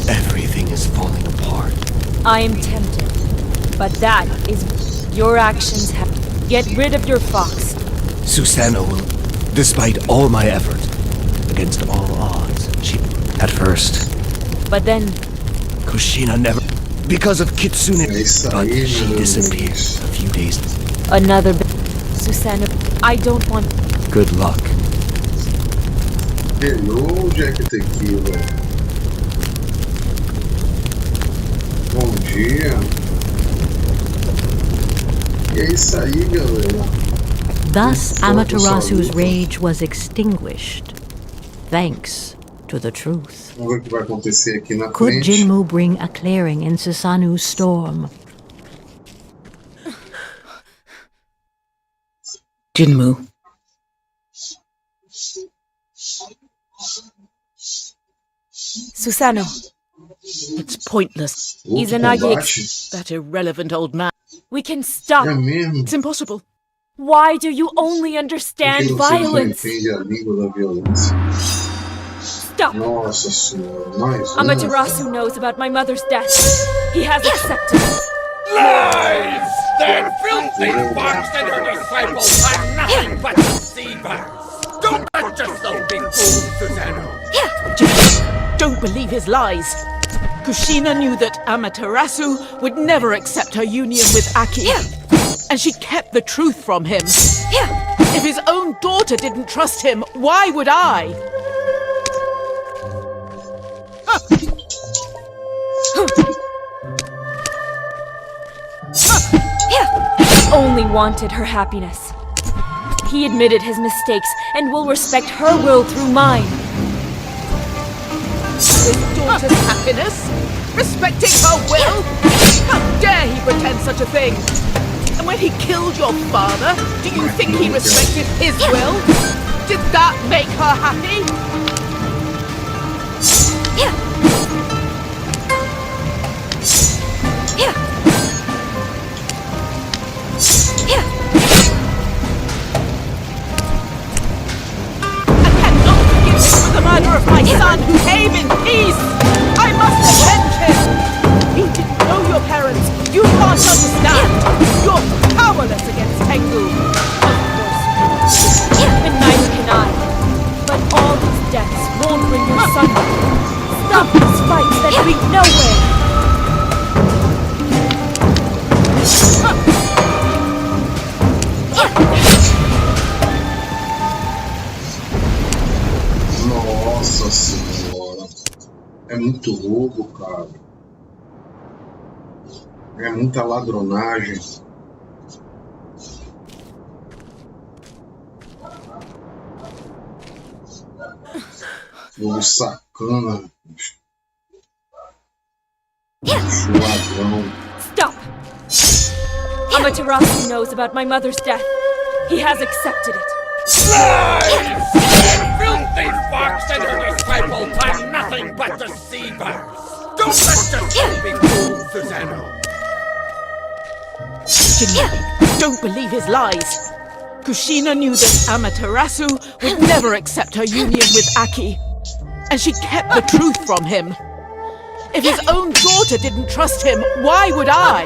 Everything is falling apart. I am tempted, but that is your actions have. Get rid of your fox. Susanna will, despite all my effort, against all odds, she... At first, But then, Kushina never... Because of Kitsune, É isso but aí, she meu disappeared Deus. a few days. another. Susanna, I don't want. Good luck. Hello, Jack Tequila. Bom dia. E é isso aí, galera. Thus Amaterasu's rage was extinguished, thanks to the truth. Vamos ver o que vai acontecer aqui na Could frente. Jinmu bring a clearing in Susanu's storm? Jinmu. Susano, It's pointless. Outro Izanagi combate? That irrelevant old man. we can stop. É mesmo? It's impossible. Why do you only Porque understand você não violence? entende a língua da violência. Stop. Nossa senhora, mais uma. Amaterasu knows about my mother's death. He has accepted it. Lies! That filthy fox and her disciples are nothing but deceivers! Don't let yourself be fooled, Susanna! Don't believe his lies. Kushina knew that Amaterasu would never accept her union with Aki. And she kept the truth from him. If his own daughter didn't trust him, why would I? He only wanted her happiness. He admitted his mistakes and will respect her will through mine. His daughter's happiness? Respecting her will? How dare he pretend such a thing? And when he killed your father, do you think he respected his will? Did that make her happy? I cannot forgive him for the murder of my son who came in peace! I must avenge him! You didn't know your parents! You can't understand! You're powerless against Tengu! And neither can I. But all these deaths won't bring your son back. Stop these fights that lead nowhere! Nossa senhora. É muito roubo, cara. É muita ladronagem. Jogo sacana. Bicho ladrão. Stop! Amaterasu knows about my mother's death. He has accepted it. Lies! That filthy fox and her disciples are nothing but deceivers! Don't let yourself be fooled, Susanna! Jinmu, don't believe his lies. Kushina knew that Amaterasu would never accept her union with Aki. And she kept the truth from him. If his own daughter didn't trust him, why would I?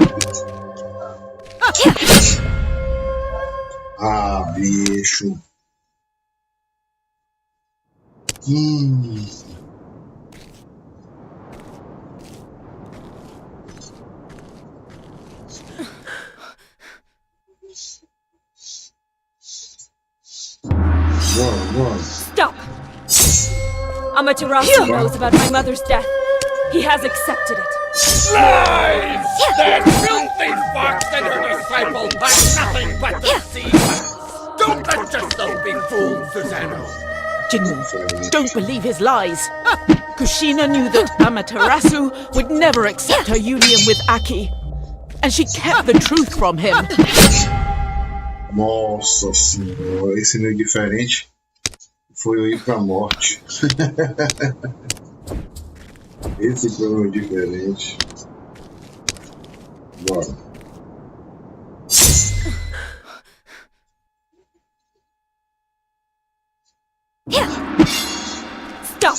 Ah, bicho. Bora. Stop! Amaterasu knows about my mother's death. He has accepted it. Lies! That filthy fox and her disciples are nothing but deceivers! Don't let yourself be fooled, Susanna! Jinmu, don't believe his lies. Kushina knew that Amaterasu would never accept her union with Aki, and she kept the truth from him. Nossa senhora, esse meio diferente foi eu ir pra morte. Esse foi o meio diferente. Bora. Stop!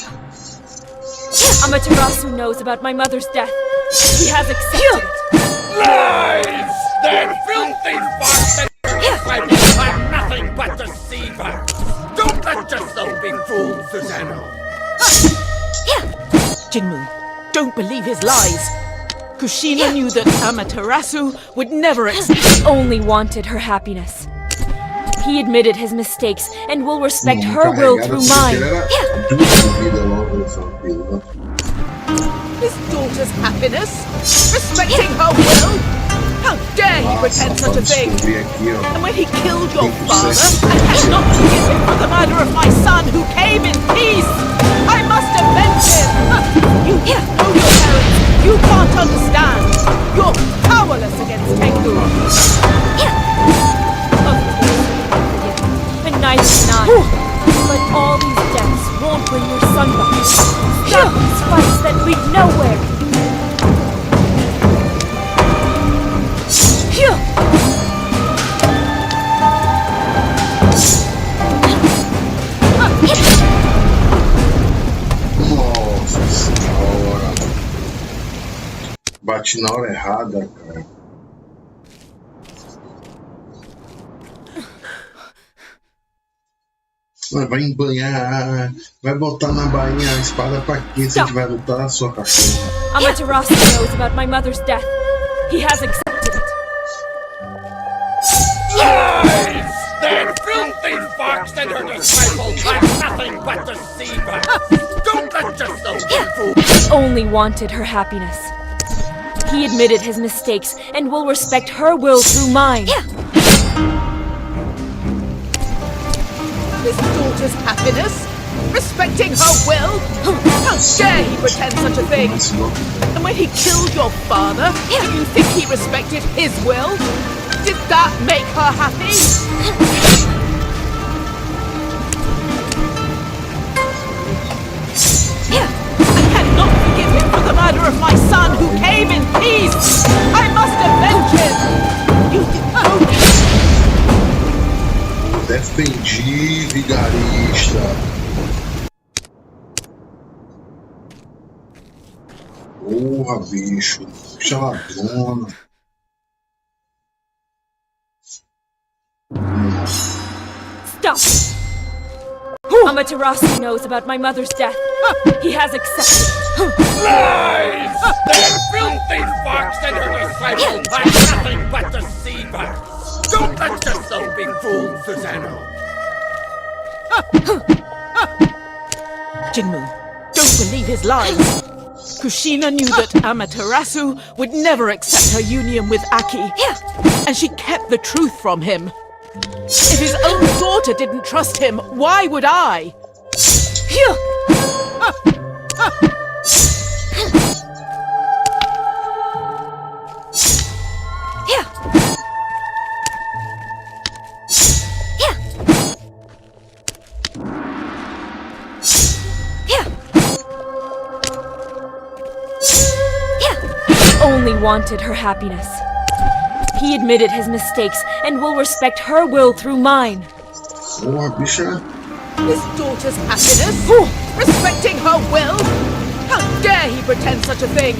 Amaterasu knows about my mother's death. He has accepted it. Lies! That filthy fox and disciples are nothing but deceivers! Don't let yourself be fooled, Susanoo! Jinmu, don't believe his lies. Kushina knew that Amaterasu would never accept. He only wanted her happiness. He admitted his mistakes and will respect her will through mine. His daughter's happiness? Respecting her will? How dare he pretend such a thing? And when he killed your father, and had not forgiven him for the murder of my son who came in peace, I must avenge him! You know your parents. You can't understand. You're powerless against Tengu. And neither can I. But all these deaths won't bring your son back. Stop these fights that lead nowhere. Nossa senhora. Bati na hora errada, cara. Vai embanhar, vai botar na bainha a espada pra quê? Se a gente vai lutar a sua cachorra. Amaterasu knows about my mother's death. He has accepted it. Lies! That filthy fox and her disciples are nothing but deceivers! Don't let yourself be fooled! He only wanted her happiness. He admitted his mistakes and will respect her will through mine. His daughter's happiness? Respecting her will? How dare he pretend such a thing? And when he killed your father, do you think he respected his will? Did that make her happy? I cannot forgive him for the murder of my son who came in peace! I must avenge him! You Defendi, vigarista. Porra, bicho. Bicha ladrona. Stop! Amaterasu knows about my mother's death. He has accepted it. Lies! That filthy fox and her disciples are nothing but deceivers! Don't let yourself be fooled, Susanoo! Jinmu, don't believe his lies. Kushina knew that Amaterasu would never accept her union with Aki, and she kept the truth from him. If his own daughter didn't trust him, why would I? Only wanted her happiness. He admitted his mistakes and will respect her will through mine. Porra, bicha. His daughter's happiness? Respecting her will? How dare he pretend such a thing?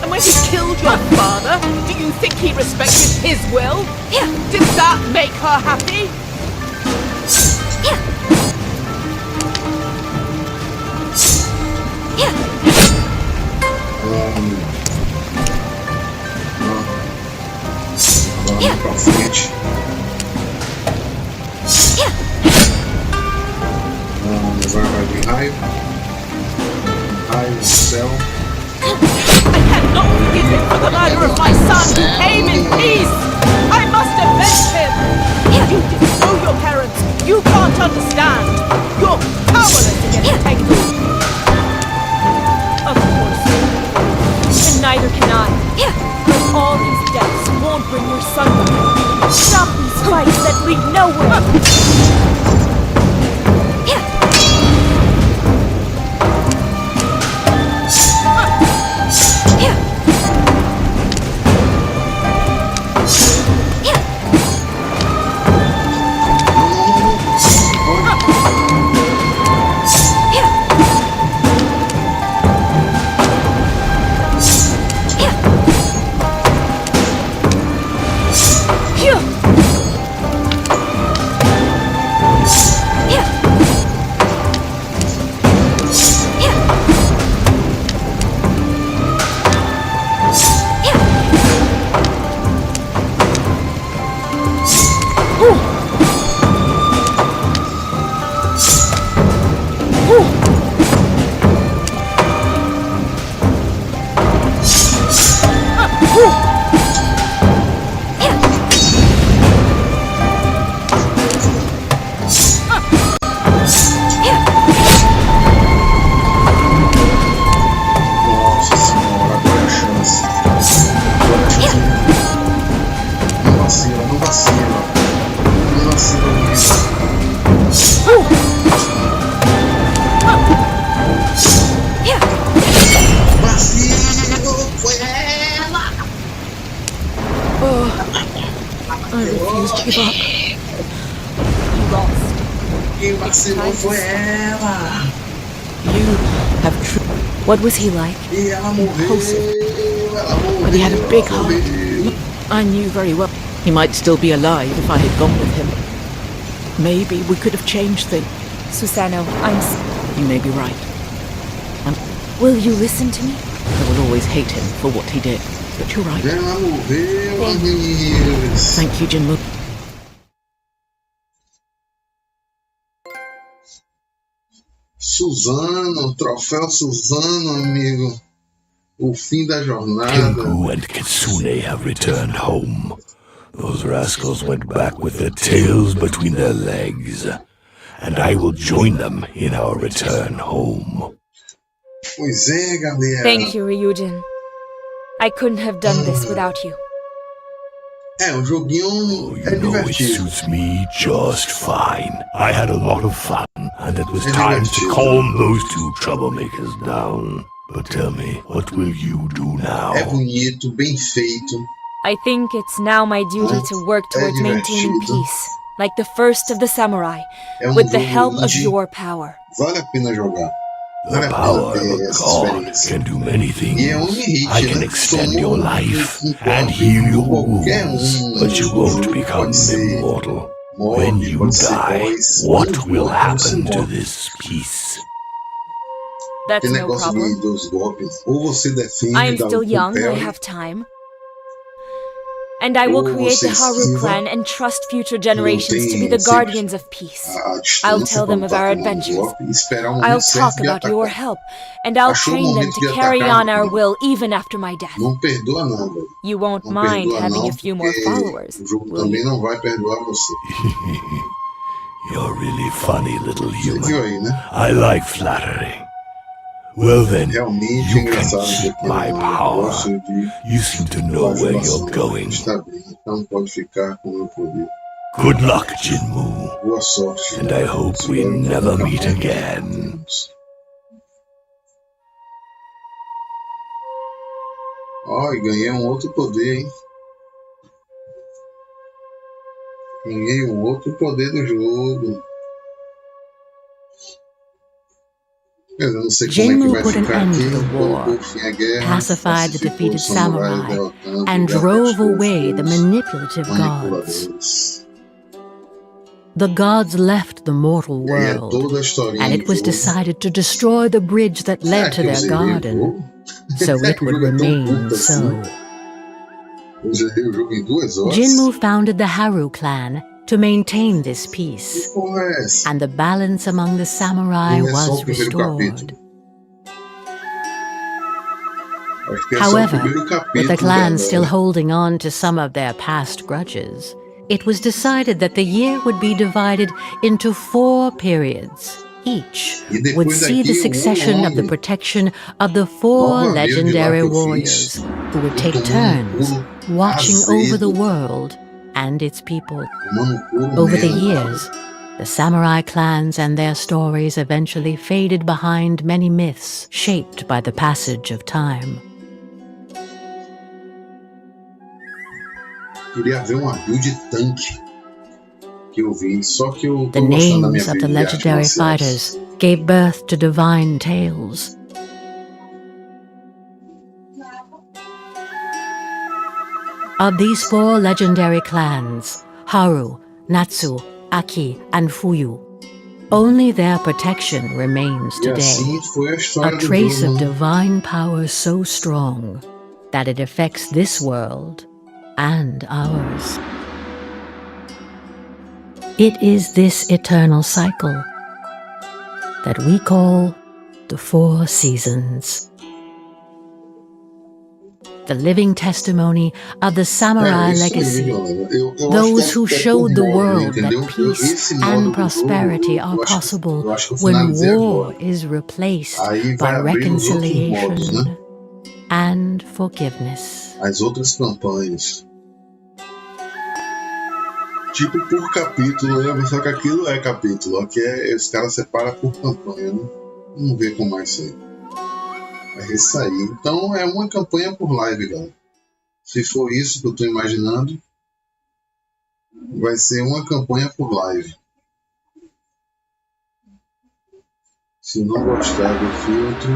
And when he killed your father, do you think he respected his will? Did that make her happy? Vamos pra frente. Agora vai vir raio. Raio do céu. I cannot forgive him for the murder of my son who came in peace! I must avenge him! You didn't know your parents! You can't understand! You're powerless against Tengu. Of course, and neither can I. But all these deaths won't bring your son back. Stop these fights that lead nowhere. What was he like? Impulsive. But he had a big heart. I knew very well he might still be alive if I had gone with him. Maybe we could have changed things. Susano, You may be right. Will you listen to me? I will always hate him for what he did. But you're right. Thank you, Jinmu. Suzano, troféu Suzano, amigo. O fim da jornada. Tengu and Kitsune have returned home. Those rascals went back with their tails between their legs. And I will join them in our return home. Pois é, galera. Thank you, Ryujin. I couldn't have done this without you. O joguinho é You know, it divertido. suits me just fine. I had a lot of fun, and it was time to calm those two troublemakers down. But tell me, what will you do now? É bonito, bem feito. I think it's now my duty to work towards maintaining peace, like the first of the samurai, with the help of your power. Vale a pena jogar. The power of a god can do many things. I can extend your life and heal your wounds, but you won't become immortal. When you die, what will happen to this peace? That's Tem no negócio problem. dos golpes. Ou você defende, I am dá still young, I repele, have time. And I will create the Haru clan and trust future generations to be the guardians of peace. a distância I'll tell them of pra our lutar com o adventures. golpe e esperar um I'll momento talk certo de about your atacar. help, and I'll Achou o train them momento to de carry atacar, on our não. will even after my death. Não perdoa nada. You won't Não mind perdoa having não, a few more porque followers, o jogo will também you? não vai perdoar você. You're really funny, little Você viu human. aí, né? I like flattery. Well then, Realmente you can engraçado keep porque my eu power. gosto de You seem to know where you're bajulação. going. Está bem, então pode ficar com o meu poder. Good luck, Jinmu. Boa sorte. And I hope we Espero que never nunca meet mais again. encontremos. Ó, e ganhei um outro poder, hein? Ganhei um outro poder do jogo. Eu não sei como é que Jinmu vai put an ficar end aqui. to the war, Colocou fim à guerra, pacified the pacificou defeated os samurais, samurai, derrotando and os drove guerreiros, away the os manipulative gods. manipuladores. The gods left the mortal E aí é world, toda a historinha and it was do jogo. decided to destroy the bridge that Será led to que eu their zerei o garden, jogo? so it O would jogo é tão remain curto so. assim. Eu zerei o jogo em 2 horas. Jinmu founded the Haru clan to maintain this peace, Que porra é essa? and the balance among the samurai Não é só o was primeiro restored. capítulo. Acho que é só o However, primeiro with the capítulo clan da still história. holding on to some of their past grudges, it was decided that the year would be divided into 4 periods, each E depois would see the aqui, succession of the protection of the 4 legendary warriors who would take turns watching over the world and its people. Over the years, the samurai clans and their stories eventually faded behind many myths shaped by the passage of time. Queria ver uma build tanque que eu vi, só que eu The tô gostando da minha names of the build de artes legendary marciais. fighters gave birth to divine tales. Of these 4 legendary clans, Haru, Natsu, Aki, and Fuyu, only their protection remains E today. assim foi a história A do trace jogo, of né? divine power so strong that it affects this world and ours. It is this eternal cycle that we call the 4 seasons. The living testimony of the samurai isso aí, legacy. galera. Eu Those acho que who é por showed the modo, world entendeu? that peace Esse modo and do prosperity jogo, are eu possible acho que eu when finalizei war agora. is replaced Aí vai by abrir os outros modos, reconciliation né? and forgiveness. As outras campanhas. Tipo por capítulo, né? Só que aquilo é capítulo. Aqui os caras separam por campanha, né? Vamos ver como é isso aí. Vai sair. Então é uma campanha por live, galera. Se for isso que eu estou imaginando, vai ser uma campanha por live. Se não gostar do filtro,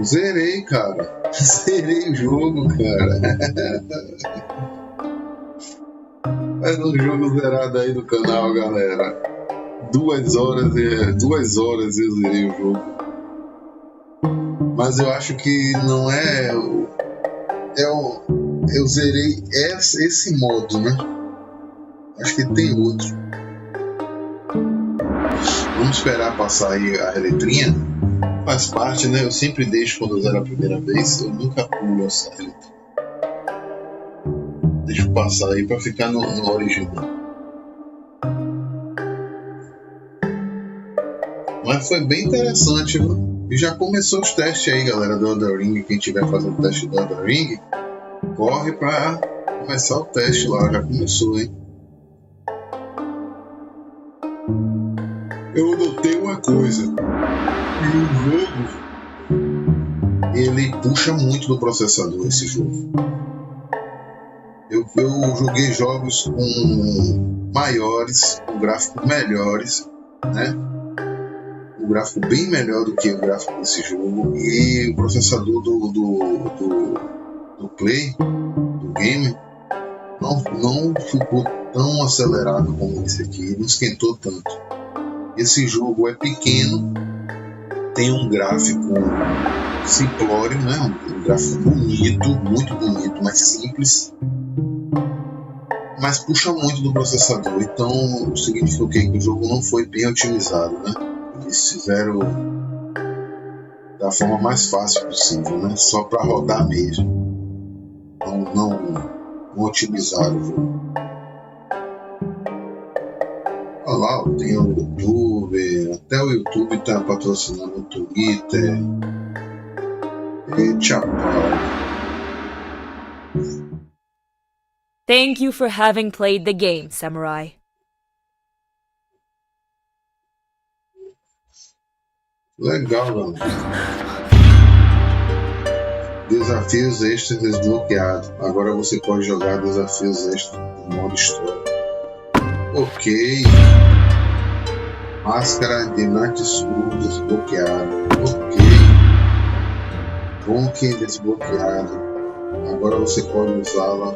zerei, cara. Zerei o jogo, cara. Faz um jogo zerado aí do canal, galera. 2 horas eu zerei o jogo. Mas eu acho que não é. Eu zerei esse modo, né? Acho que tem outro. Vamos esperar passar aí a letrinha. Faz parte, né? Eu sempre deixo quando eu zero a primeira vez. Eu nunca pulo essa letra. Deixa eu passar aí pra ficar no original. Mas foi bem interessante, viu? E já começou os testes aí, galera, do Elden Ring. Quem estiver fazendo o teste do Elden Ring, corre pra começar o teste lá. Já começou, hein? Eu notei uma coisa. O jogo, ele puxa muito do processador, esse jogo. Eu joguei jogos com maiores, com gráficos melhores, né? Um gráfico bem melhor do que o gráfico desse jogo, e o processador do Play, do game, não ficou tão acelerado como esse aqui, não esquentou tanto. Esse jogo é pequeno, tem um gráfico simplório, né? Um gráfico bonito, muito bonito, mas simples, mas puxa muito do processador. Então significa o quê? Que o jogo não foi bem otimizado, né? Eles fizeram da forma mais fácil possível, né? Só para rodar mesmo. Não otimizaram o jogo. Olha lá, tem o YouTube, até o YouTube está patrocinando o Twitter. E tchau. Thank you for having played the game, Samurai. Legal, galera. Desafios extras desbloqueados. Agora você pode jogar desafios extras no modo história. Ok. Máscara de Natsu desbloqueada. Ok. Bonk desbloqueado. Agora você pode usá-la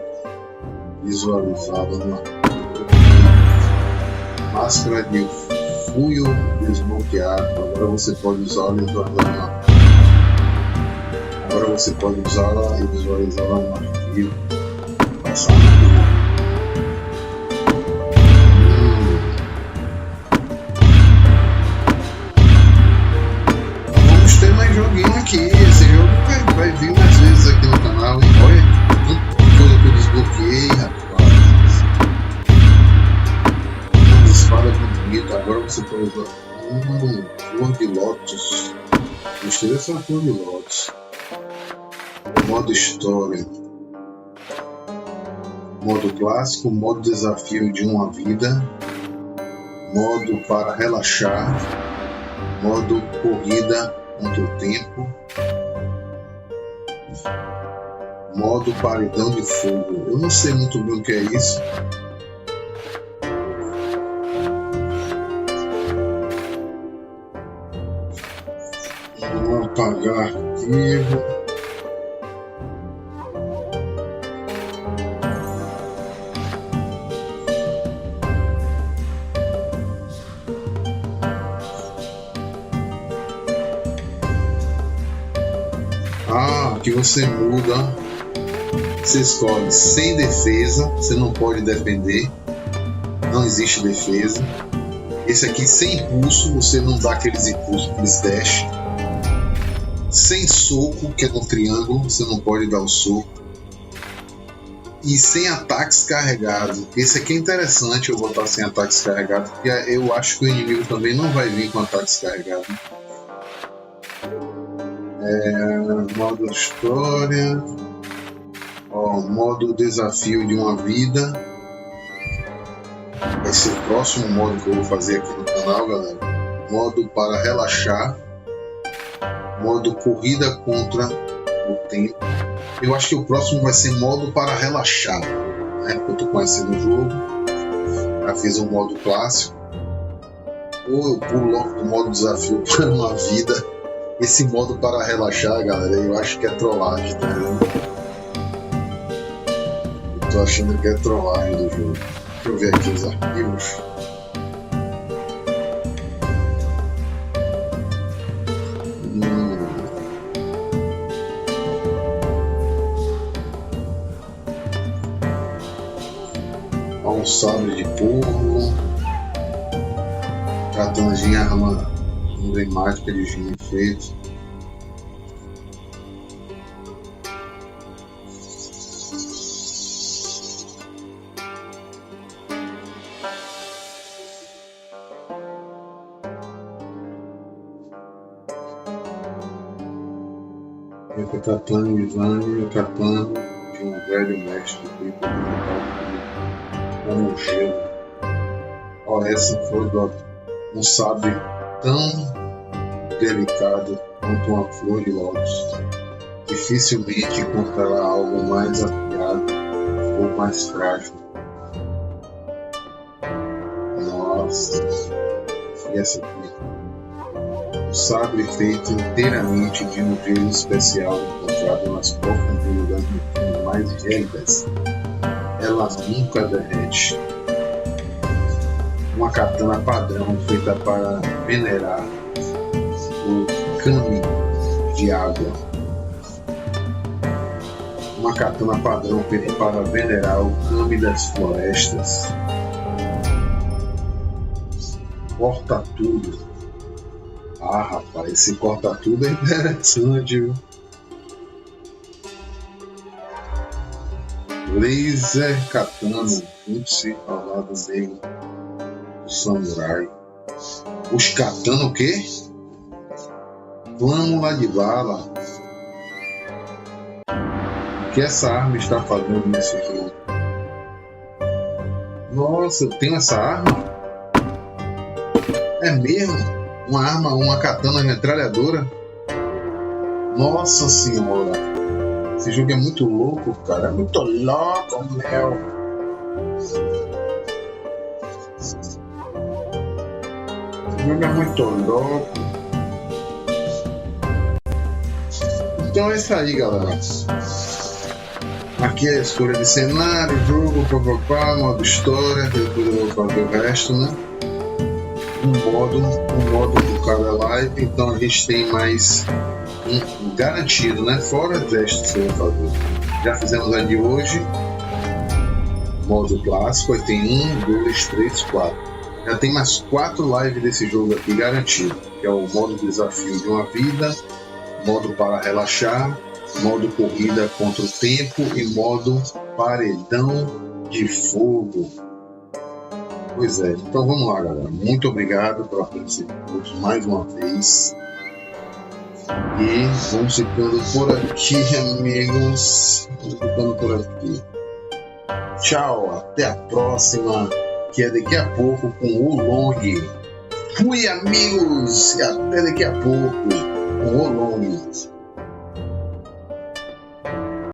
visualizada na. Máscara de Fuyo desbloqueado. Agora você pode usá-la visualizada. Agora você pode usá-la e visualizá-la no arquivo. Passar Vamos ter mais joguinho aqui. Esse jogo vai vir mais vezes aqui no canal. Hein? Olha, tanta coisa que eu desbloqueei, rapaz. Flor de lótus. Gostei dessa flor de lótus. Modo história. Modo clássico, modo desafio de uma vida. Modo para relaxar. Modo corrida contra o tempo. Modo paredão de fogo. Eu não sei muito bem o que é isso. Vou apagar arquivo. Aqui você muda. Você escolhe sem defesa, você não pode defender, não existe defesa. Esse aqui sem impulso, você não dá aqueles impulsos, aqueles dash. Sem soco, que é no triângulo, você não pode dar o soco. E sem ataques carregados. Esse aqui é interessante eu botar sem ataques carregados, porque eu acho que o inimigo também não vai vir com ataques carregados. Modo história. Modo desafio de uma vida. Vai ser o próximo modo que eu vou fazer aqui no canal, galera. Modo para relaxar. Modo corrida contra o tempo. Eu acho que o próximo vai ser modo para relaxar, né? Eu tô conhecendo o jogo. Já fiz um modo clássico. Ou eu pulo logo do modo desafio para uma vida. Esse modo para relaxar, galera, eu acho que é trollagem, tá vendo? Eu tô achando que é trollagem do jogo. Deixa eu ver aqui os arquivos. Um sabre de porro, cartões de arma emblemática de gênero feito. O katana de Vânia, o katana de um velho mestre feito como um gelo. Essa foi um sabre tão delicado quanto uma flor de lótus. Dificilmente encontrará algo mais afiado ou mais frágil. Nossa, e essa aqui? Um sabre feito inteiramente de um gelo especial encontrado nas profundidades mais gélidas. Ela nunca derrete. Uma katana padrão feita para venerar o kami de água. Uma katana padrão feita para venerar o kami das florestas. Corta tudo. Rapaz, esse corta tudo é interessante, viu? Laser katana, muito se falar do meio do samurai. Os katana o quê? Flâmula de bala. O que essa arma está fazendo nesse jogo? Nossa, eu tenho essa arma? É mesmo? Uma arma, uma katana metralhadora? Nossa senhora! Esse jogo é muito louco, cara. É muito louco, meu. Esse jogo é muito louco. Então é isso aí, galera. Aqui é a escolha de cenário, jogo, papapá, modo história. Depois eu vou fazer o resto, né? Um modo por cada live. Então a gente tem mais garantido, né? Fora os extras que eu vou fazer. Já fizemos a de hoje, modo clássico. Aí tem 1, 2, 3, 4. Já tem mais 4 lives desse jogo aqui garantido, que é o modo desafio de uma vida, modo para relaxar, modo corrida contra o tempo e modo paredão de fogo. Pois é, então vamos lá, galera. Muito obrigado pela presença de todos mais uma vez. E vamos ficando por aqui, amigos. Vamos ficando por aqui. Tchau, até a próxima, que é daqui a pouco com o Long. Fui, amigos, e até daqui a pouco com o Long.